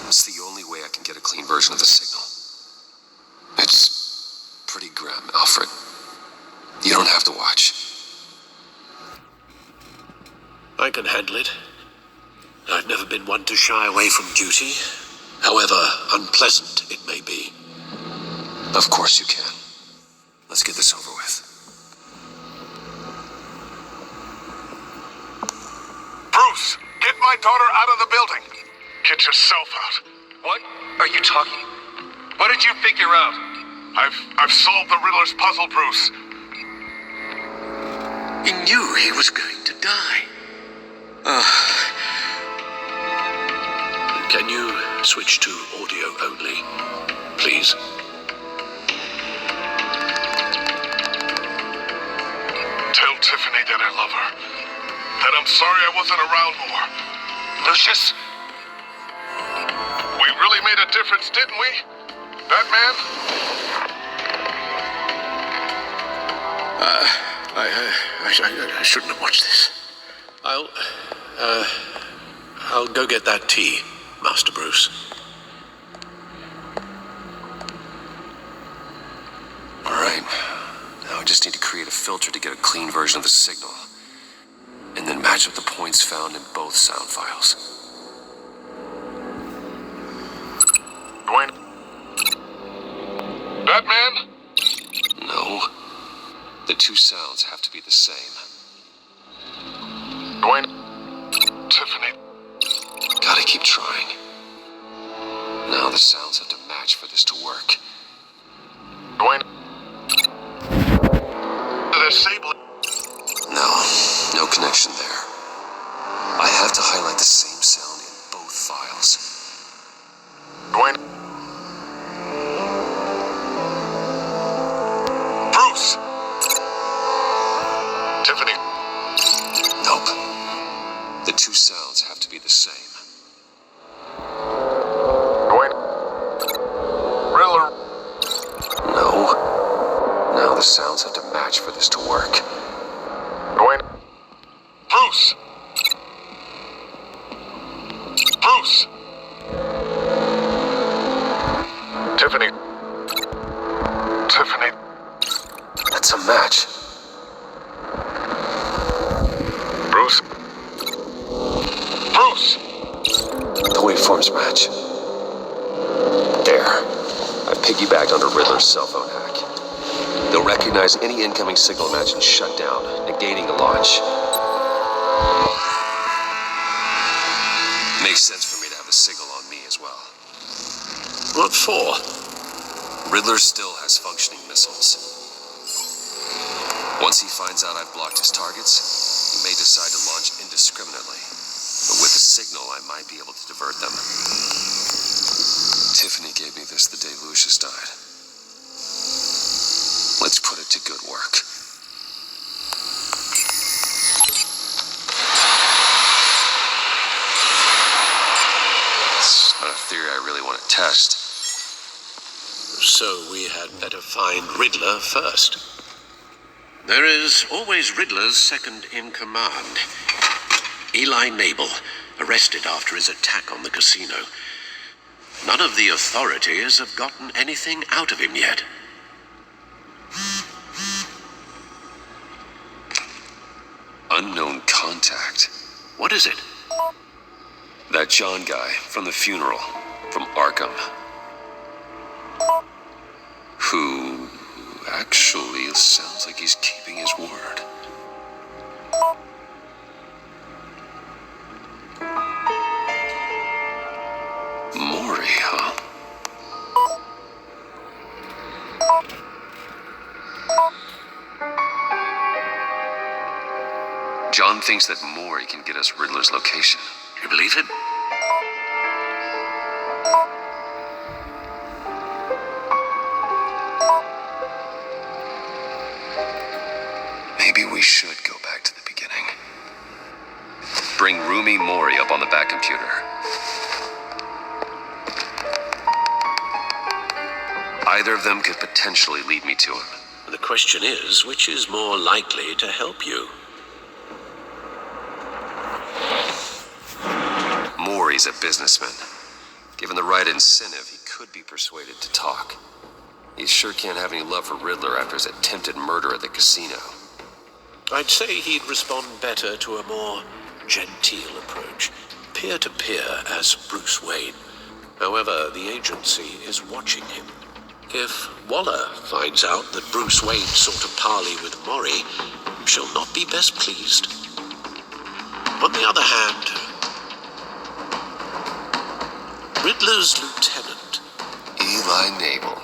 It's the only way I can get a clean version of the signal. It's pretty grim, Alfred. You don't have to watch. I can handle it. I've never been one to shy away from duty, however unpleasant it may be. Of course you can. Let's get this over with. Bruce, get my daughter out of the building. Get yourself out. What are you talking? What did you figure out? I've solved the Riddler's puzzle, Bruce. He knew he was going to die. Can you switch to audio only, please? Tell Tiffany that I love her. That I'm sorry I wasn't around more. Lucius? We really made a difference, didn't we? Batman? I shouldn't have watched this. I'll go get that tea, Master Bruce. All right. Now I just need to create a filter to get a clean version of the signal. And then match up the points found in both sound files. Dwayne? Batman? No. The two sounds have to be the same. Dwayne? Tiffany? Gotta keep trying. Now the sounds have to match for this to work. Dwayne? The Sable? No connection there. I have to highlight the same sound in both files. Dwayne? Bruce? Tiffany? Nope. The two sounds have to be the same. Dwayne? Riddler? No. Now the sounds have to match for this to work. Dwayne? Bruce? Bruce? Tiffany? Tiffany? That's a match. Bruce? Bruce? The waveforms match. There. I've piggybacked onto Riddler's cell phone hack. They'll recognize any incoming signal match and shut down, negating the launch. Makes sense for me to have the signal on me as well. What for? Riddler still has functioning missiles. Once he finds out I've blocked his targets, he may decide to launch indiscriminately. But with a signal, I might be able to divert them. Tiffany gave me this the day Lucius died. Let's put it to good work. It's not a theory I really want to test. So we had better find Riddler first. There is always Riddler's second in command. Eli Nabel, arrested after his attack on the casino. None of the authorities have gotten anything out of him yet. Unknown contact. What is it? That John guy from the funeral, from Arkham. Who actually sounds like he's keeping his word. Maury, huh? John thinks that Maury can get us Riddler's location. You believe him? Maybe we should go back to the beginning. Bring Rumi Mori up on the back computer. Either of them could potentially lead me to him. The question is, which is more likely to help you? Mori's a businessman. Given the right incentive, he could be persuaded to talk. He sure can't have any love for Riddler after his attempted murder at the casino. I'd say he'd respond better to a more genteel approach, peer-to-peer as Bruce Wayne. However, the agency is watching him. If Waller finds out that Bruce Wayne sought a parley with Mori, she'll not be best pleased. On the other hand, Riddler's lieutenant, Eli Nabel,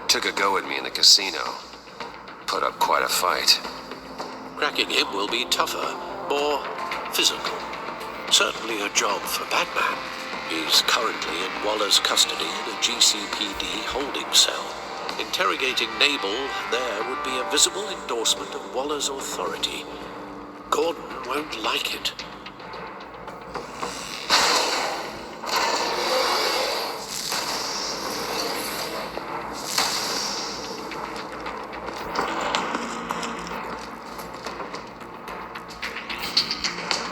took a go at me in the casino. Put up quite a fight. cracking him will be tougher, more physical. Certainly a job for Batman. He's currently in Waller's custody in a GCPD holding cell. Interrogating Nabel there would be a visible endorsement of Waller's authority. Gordon won't like it.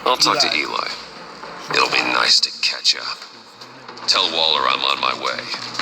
I'll talk to Eli. It'll be nice to catch up. Tell Waller I'm on my way.